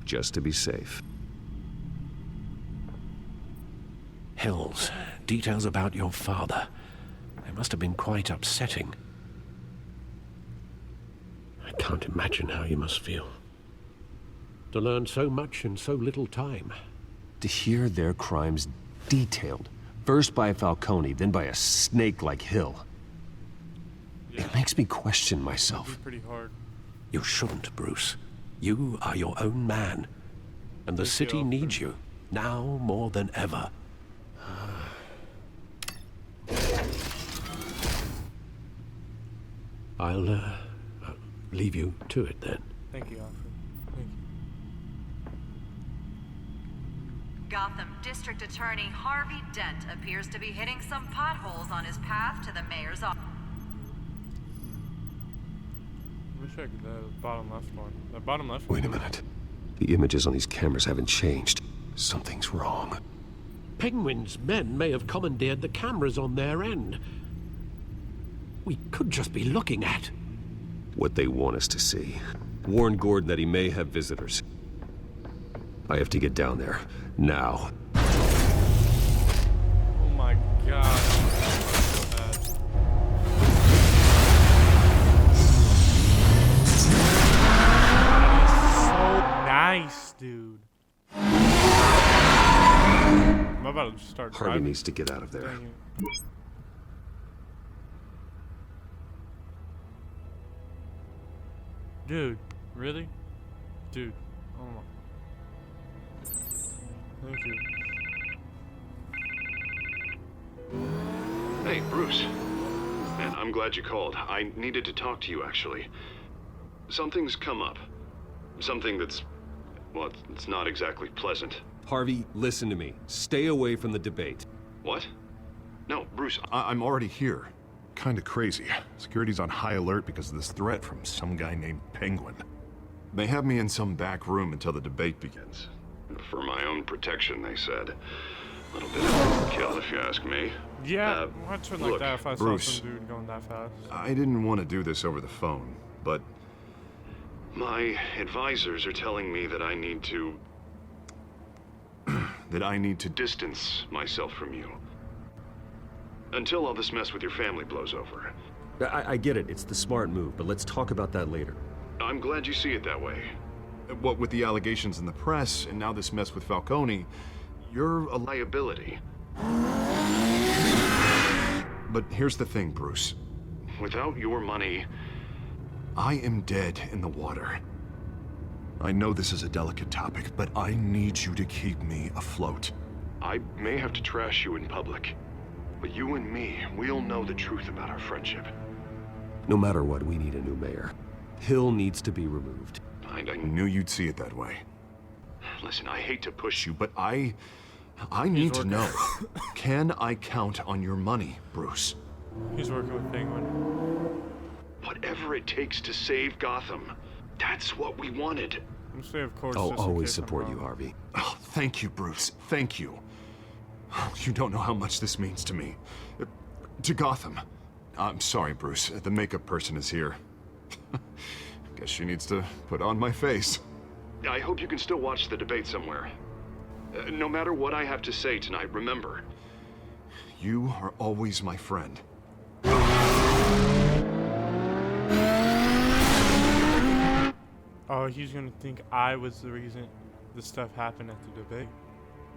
Just to be safe. Hills, details about your father. They must have been quite upsetting. I can't imagine how you must feel. To learn so much in so little time. To hear their crimes detailed, first by Falcone, then by a snake like Hill. Yeah. It makes me question myself. It'd be pretty hard. You shouldn't, Bruce. You are your own man. And the city needs you, now more than ever. I'll leave you to it then. Thank you, Alfred. Thank you. Gotham District Attorney Harvey Dent appears to be hitting some potholes on his path to the mayor's office. Let me check the bottom left one. The bottom left one. Wait a minute. The images on these cameras haven't changed. Something's wrong. Penguin's men may have commandeered the cameras on their end. we could just be looking at? What they want us to see. Warn Gordon that he may have visitors. I have to get down there. Now. Oh my god. Nice, dude. I'm about to start driving. Harvey needs to get out of there. Dude, really? Dude, oh my. Thank you. Hey, Bruce. Man, I'm glad you called. I needed to talk to you, actually. Something's come up. Something that's, well, it's not exactly pleasant. Harvey, listen to me. Stay away from the debate. What? No, Bruce, I'm already here. Kinda crazy. Security's on high alert because of this threat from some guy named Penguin. They have me in some back room until the debate begins. For my own protection, they said. A little bit of overkill, if you ask me. Yeah, I'd turn like look, that if I Bruce, saw some dude going that fast. I didn't want to do this over the phone, but... My advisors are telling me that I need to... that I need to distance myself from you. Until all this mess with your family blows over. I get it. It's the smart move, but let's talk about that later. I'm glad you see it that way. What with the allegations in the press, and now this mess with Falcone, you're a liability. But here's the thing, Bruce. Without your money... I am dead in the water. I know this is a delicate topic, but I need you to keep me afloat. I may have to trash you in public, but you and me, we'll know the truth about our friendship. No matter what, we need a new mayor. Hill needs to be removed. I knew you'd see it that way. Listen, I hate to push you, but I need to know. Can I count on your money, Bruce? He's working with Penguin. Whatever it takes to save Gotham. That's what we wanted. I'm saying, of course. I'll always support you, Harvey. Oh, thank you, Bruce. Thank you. You don't know how much this means to me. To Gotham. I'm sorry, Bruce. The makeup person is here. Guess she needs to put on my face. I hope you can still watch the debate somewhere. No matter what I have to say tonight, remember. You are always my friend. Oh, he's gonna think I was the reason this stuff happened at the debate.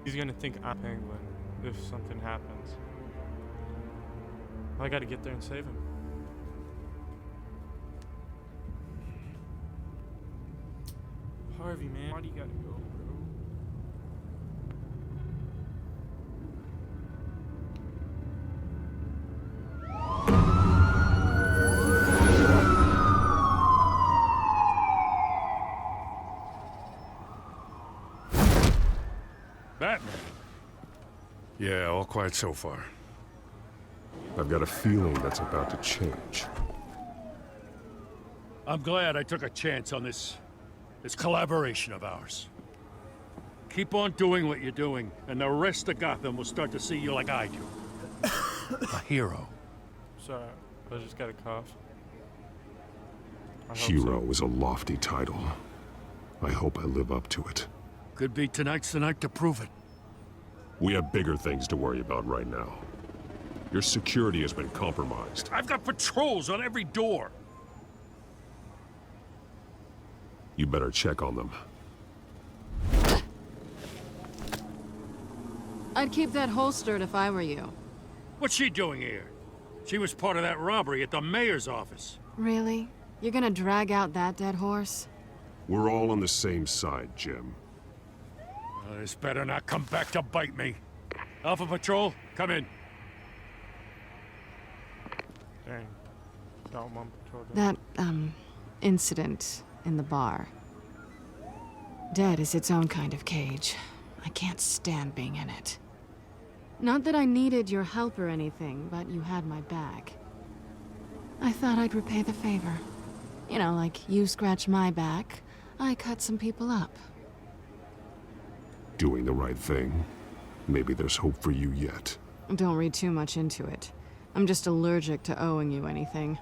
He's gonna think I'm Penguin if something happens. I gotta get there and save him. Harvey, man, why do you gotta go, bro? Batman. Yeah, all quiet so far. I've got a feeling that's about to change. I'm glad I took a chance on this collaboration of ours. Keep on doing what you're doing, and the rest of Gotham will start to see you like I do. A hero. Sorry, I just got a cough. Hero is a lofty title. I hope I live up to it. Could be tonight's the night to prove it. We have bigger things to worry about right now. Your security has been compromised. I've got patrols on every door. You better check on them. I'd keep that holstered if I were you. What's she doing here? She was part of that robbery at the mayor's office. Really? You're gonna drag out that dead horse? We're all on the same side, Jim. This better not come back to bite me. Alpha Patrol, come in. Dang. Got one patrol. That, incident in the bar. Dead is its own kind of cage. I can't stand being in it. Not that I needed your help or anything, but you had my back. I thought I'd repay the favor. You know, like you scratch my back, I cut some people up. Doing the right thing. Maybe there's hope for you yet. Don't read too much into it. I'm just allergic to owing you anything.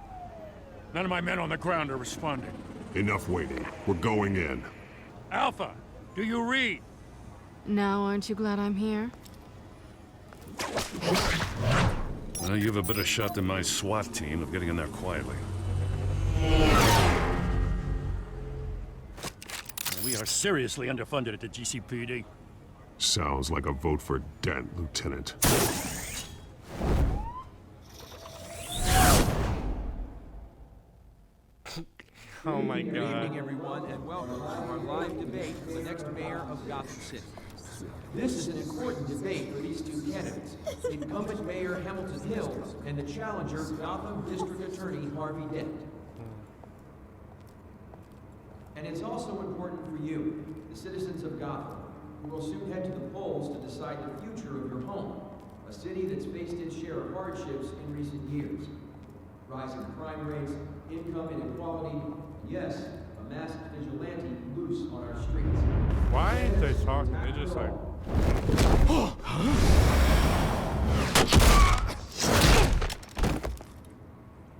None of my men on the ground are responding. Enough waiting. We're going in. Alpha, do you read? Now, aren't you glad I'm here? Well, you have a better shot than my SWAT team of getting in there quietly. We are seriously underfunded at the GCPD. Sounds like a vote for Dent, Lieutenant. Oh my God. Good evening, everyone, and welcome to our live debate for the next mayor of Gotham City. This is an important debate for these two candidates, incumbent Mayor Hamilton Hill and the challenger, Gotham District Attorney Harvey Dent. And it's also important for you, the citizens of Gotham, who will soon head to the polls to decide the future of your home, a city that's faced its share of hardships in recent years. Rising crime rates, income inequality, and yes, a masked vigilante loose on our streets. Why ain't they talking? They just like...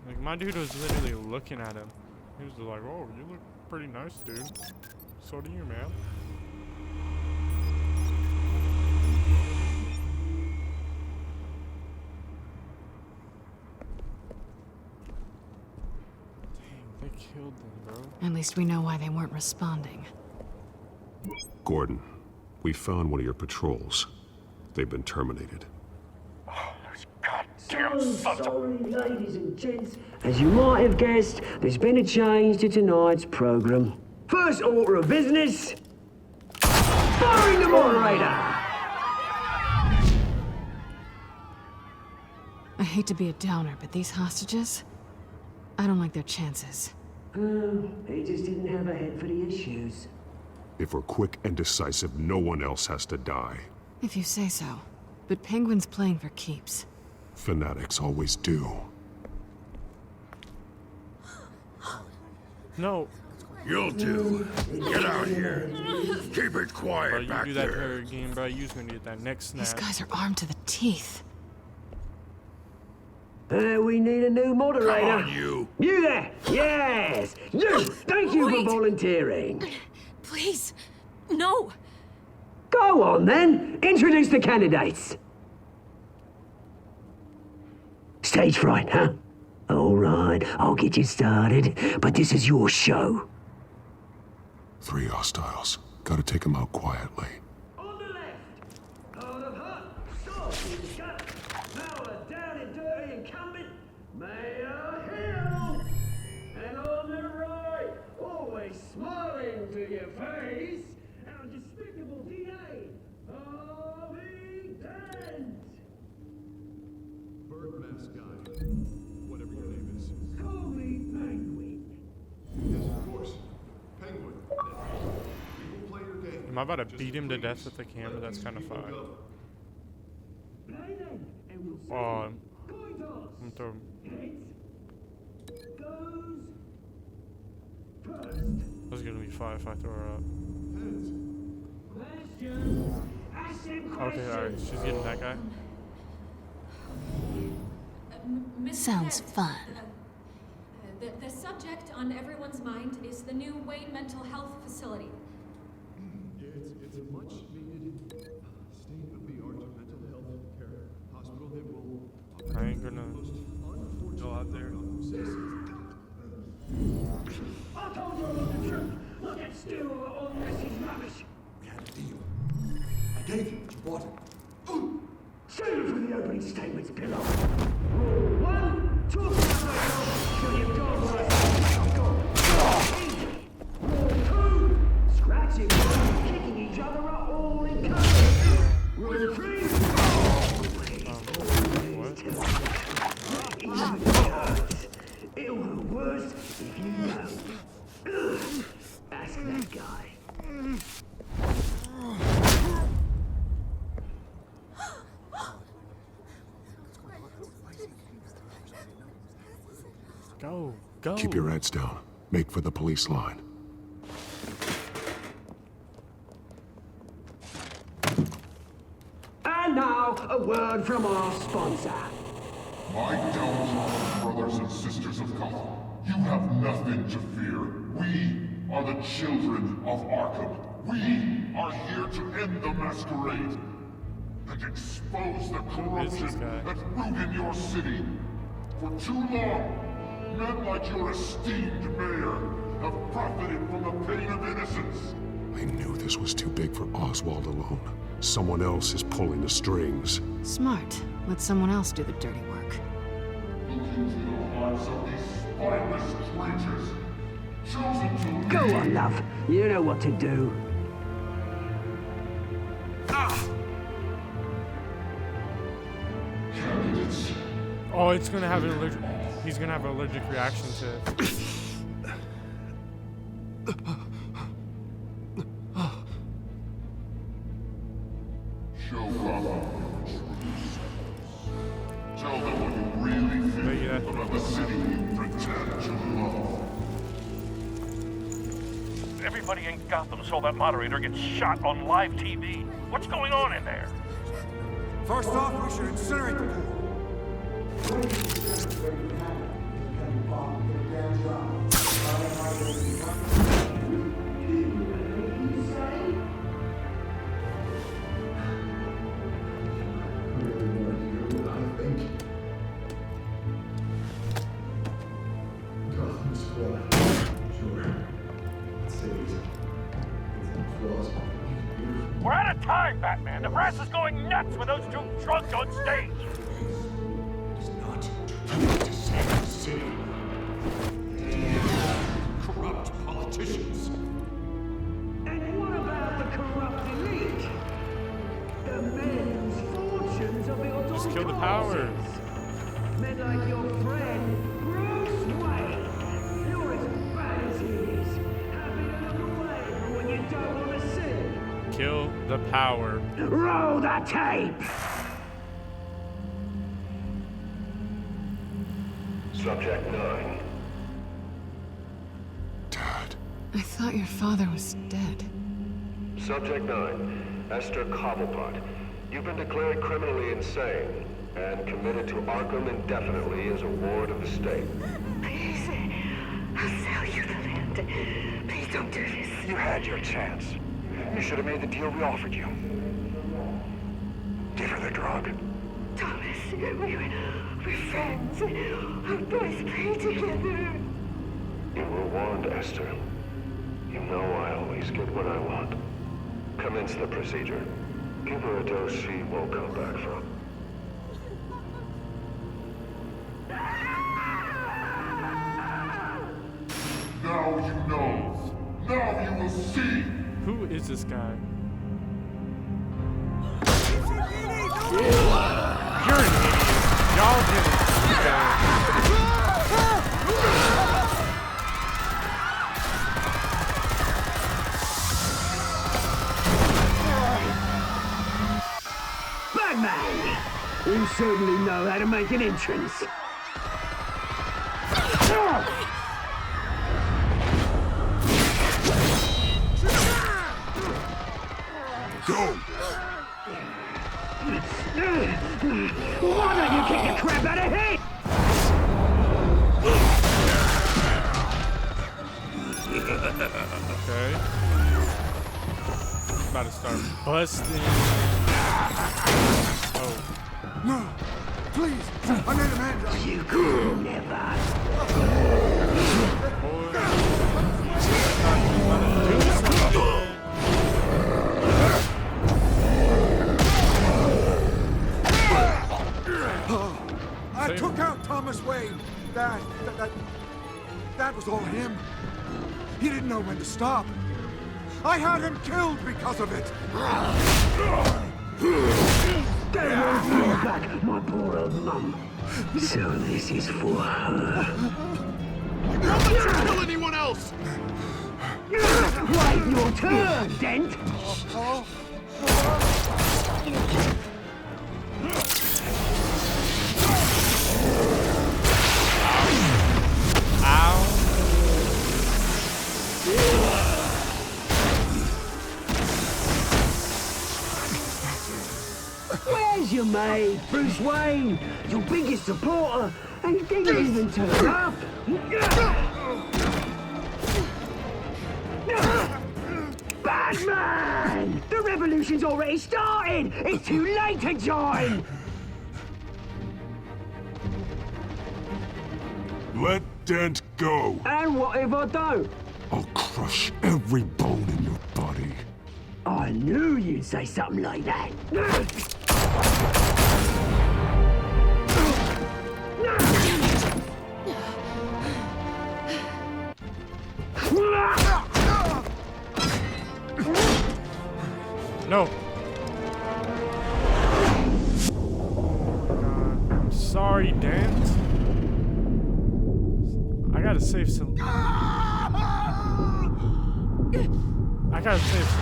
Like, my dude was literally looking at him. He was like, oh, you look pretty nice, dude. So do you, man. They killed them, bro. At least we know why they weren't responding. Gordon, we found one of your patrols. They've been terminated. So sorry, ladies and gents. As you might have guessed, there's been a change to tonight's program. First order of business, firing the moderator! I hate to be a downer, but these hostages, I don't like their chances. He just didn't have a head for the issues. If we're quick and decisive, no one else has to die. If you say so. But Penguin's playing for keeps. Fanatics always do. No. You'll do. Get out here. Keep it quiet bro, you back do that there. prayer again, bro. You's gonna get that next snap. These guys are armed to the teeth. We need a new moderator. Come on, you. You there! Yes! You! Thank you for volunteering. Please, no. Go on, then. Introduce the candidates. Stage fright, huh? All right, I'll get you started, but this is your show. 3 hostiles. Gotta take them out quietly. On the left, out of hot, saucy gut, power down and dirty incumbent, Mayor Hill. And on the right, always smiling to your face, our despicable DA, Harvey Dent. Bird mask guy. Whatever your name is. Call me Penguin. Yes, of course. Penguin. You will play your game. Am I about to beat him to death with the camera? That's kind of fun. Play then, and we'll see. Oh, Coin toss. I'm throwing. Heads goes first. This is gonna be fun if I throw her up. Questions. Ask them questions. Okay, alright. She's getting that guy. Sounds fun. The subject on everyone's mind is the new Wayne Mental Health Facility. It's a much needed state-of-the-art mental health care hospital that will... I ain't gonna go out there. I told you about the truth. Look at still all this is rubbish. We had a deal. I gave you what you wanted. Save it for the opening statements below. Rule 1, talk about myself till you've got what I've got. Easy. Rule 2, scratching, kicking each other up all in cover. Rule 3, it'll go worse if you don't. Ask that guy. Go, go. Keep your heads down. Make for the police line. And now, a word from our sponsor. My downtrodden brothers and sisters of Gotham, you have nothing to fear. We are the children of Arkham. We are here to end the masquerade and expose the corruption that rooted your city. For too long, men like your esteemed mayor have profited from the pain of innocence. I knew this was too big for Oswald alone. Someone else is pulling the strings. Smart. Let someone else do the dirty work. Look into the hearts of these spineless creatures, chosen to Go lead. on, love. You know what to do. Candidates. Oh, it's gonna have an allergic. He's gonna have an allergic reaction to it. Show Gotham tell them what you really think about the city you pretend to love. Everybody in Gotham saw that moderator get shot on live TV. What's going on in there? First off, we should incinerate the pool. We're out of time, Batman. The press is going nuts with those two drunks on stage. It's not to save the city. Corrupt politicians. And what about the corrupt elite? The men whose fortunes have built Just on kill the power. Men like your friend, Bruce Wayne. You're as bad as he is. Happy to look away from when you don't want to see. Kill the power. Roll the tape! Subject 9. I thought your father was dead. Subject 9. Esther Cobblepot. You've been declared criminally insane and committed to Arkham indefinitely as a ward of the state. Please, I'll sell you the land. Please don't do this. You had your chance. You should have made the deal we offered you. Give her the drug. Thomas, we're friends. Our boys play together. You were warned, Esther. You know I always get what I want. Commence the procedure. Give her a dose she won't come back from. Now you know. Now you will see. Who is this guy? You're an idiot. Y'all did it. Batman! You certainly know how to make an entrance. Go! Why don't you kick the crap out of him? Okay. About to start busting. Oh. No! Please! I made a man! You could never. I took out Thomas Wayne. That was all him. He didn't know when to stop. I had him killed because of it. They won't bring back my poor old mum. So this is for her. Don't let you kill anyone else! Wait your turn, Dent! Ow. Where's your me, Bruce Wayne, your biggest supporter, and he didn't even turn up. Batman! The revolution's already started! It's too late to join! Let Dent go. And what if I don't? I'll crush every bone in your body. I knew you'd say something like that. No. I'm sorry, Dent. I gotta save some. I gotta save some.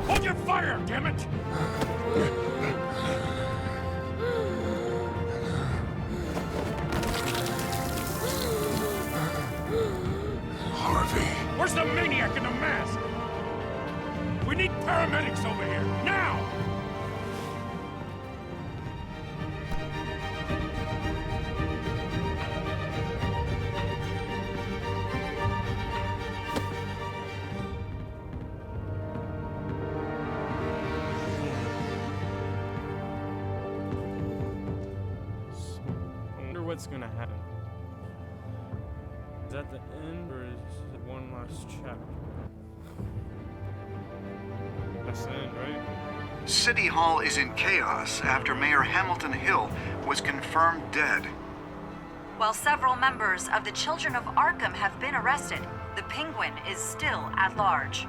Hold your fire, damn it! Harvey. Where's the maniac in the mask? We need paramedics over here, now! I wonder what's gonna happen. Is that the end, or is it one last chapter? That's the end, right? City Hall is in chaos after Mayor Hamilton Hill was confirmed dead. While several members of the Children of Arkham have been arrested, the Penguin is still at large.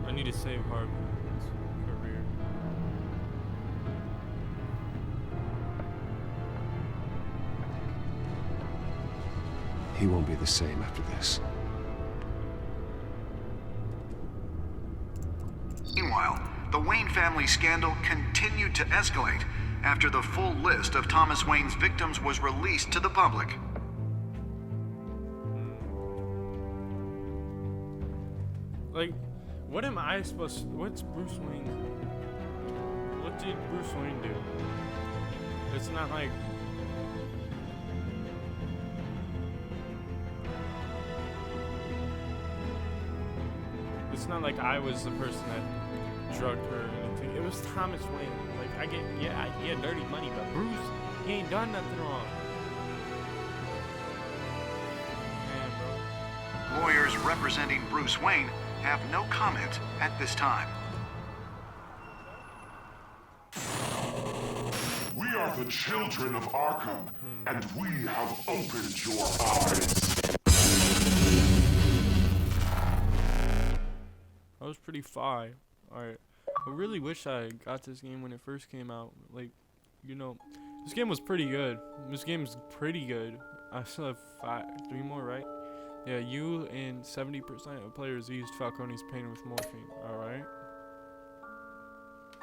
I need to save Harvey's career. He won't be the same after this. Meanwhile, the Wayne family scandal continued to escalate after the full list of Thomas Wayne's victims was released to the public. Like, what am I supposed to... What's Bruce Wayne? What did Bruce Wayne do? It's not like... It's not like I was the person that drugged her or anything. It was Thomas Wayne. Like, I get... Yeah, he had dirty money, but Bruce, he ain't done nothing wrong. Man, bro. Lawyers representing Bruce Wayne have no comment at this time. We are the children of Arkham, and we have opened your eyes. That was pretty fire. Alright. I really wish I got this game when it first came out. Like, you know, this game was pretty good. This game's pretty good. I still have 3 more, right? Yeah, you and 70% of players used Falcone's pain with morphine. Alright.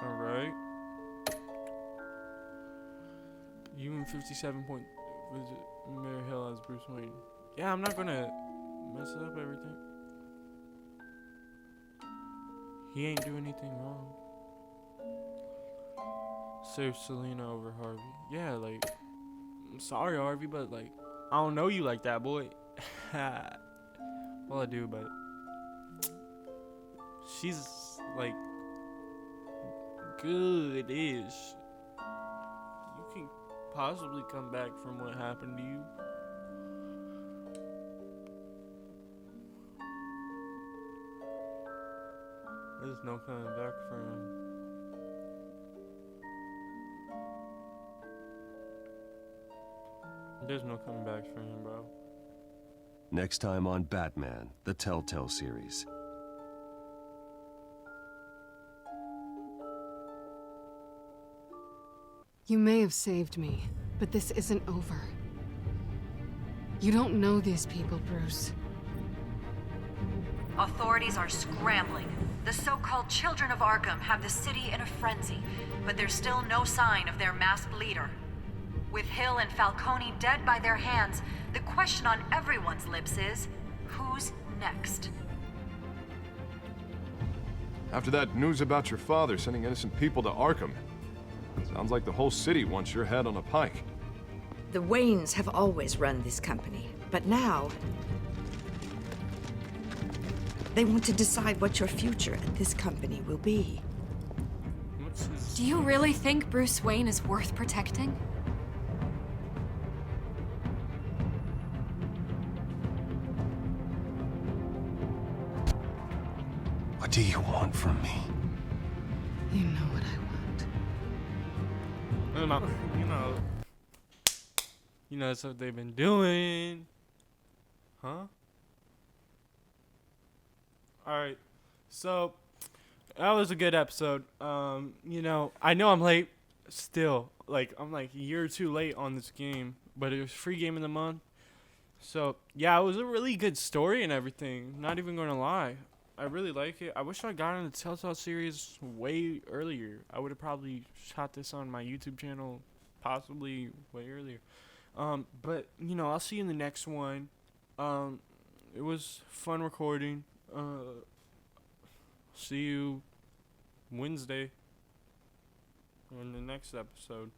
Alright. You and 57 point visit Mayor Hill as Bruce Wayne. Yeah, I'm not gonna mess up everything. He ain't doing anything wrong. Save Selena over Harvey. Yeah, like, I'm sorry, Harvey, but like, I don't know you like that, boy. Well, I do, but she's like good-ish. You can possibly come back from what happened to you. There's no coming back for him. There's no coming back for him, bro. Next time on Batman, the Telltale series. You may have saved me, but this isn't over. You don't know these people, Bruce. Authorities are scrambling. The so-called Children of Arkham have the city in a frenzy, but there's still no sign of their masked leader. With Hill and Falcone dead by their hands, the question on everyone's lips is, who's next? After that news about your father sending innocent people to Arkham, sounds like the whole city wants your head on a pike. The Waynes have always run this company, but now they want to decide what your future at this company will be. Do you really think Bruce Wayne is worth protecting? What do you want from me? You know what I want. You know, that's what they've been doing. Huh? Alright. So, that was a good episode. You know, I know I'm late still. Like, I'm like a year or two late on this game. But it was free game of the month. So, yeah, it was a really good story and everything. Not even going to lie. I really like it. I wish I got into the Telltale series way earlier. I would have probably shot this on my YouTube channel possibly way earlier. But, you know, I'll see you in the next one. It was fun recording. See you Wednesday on the next episode.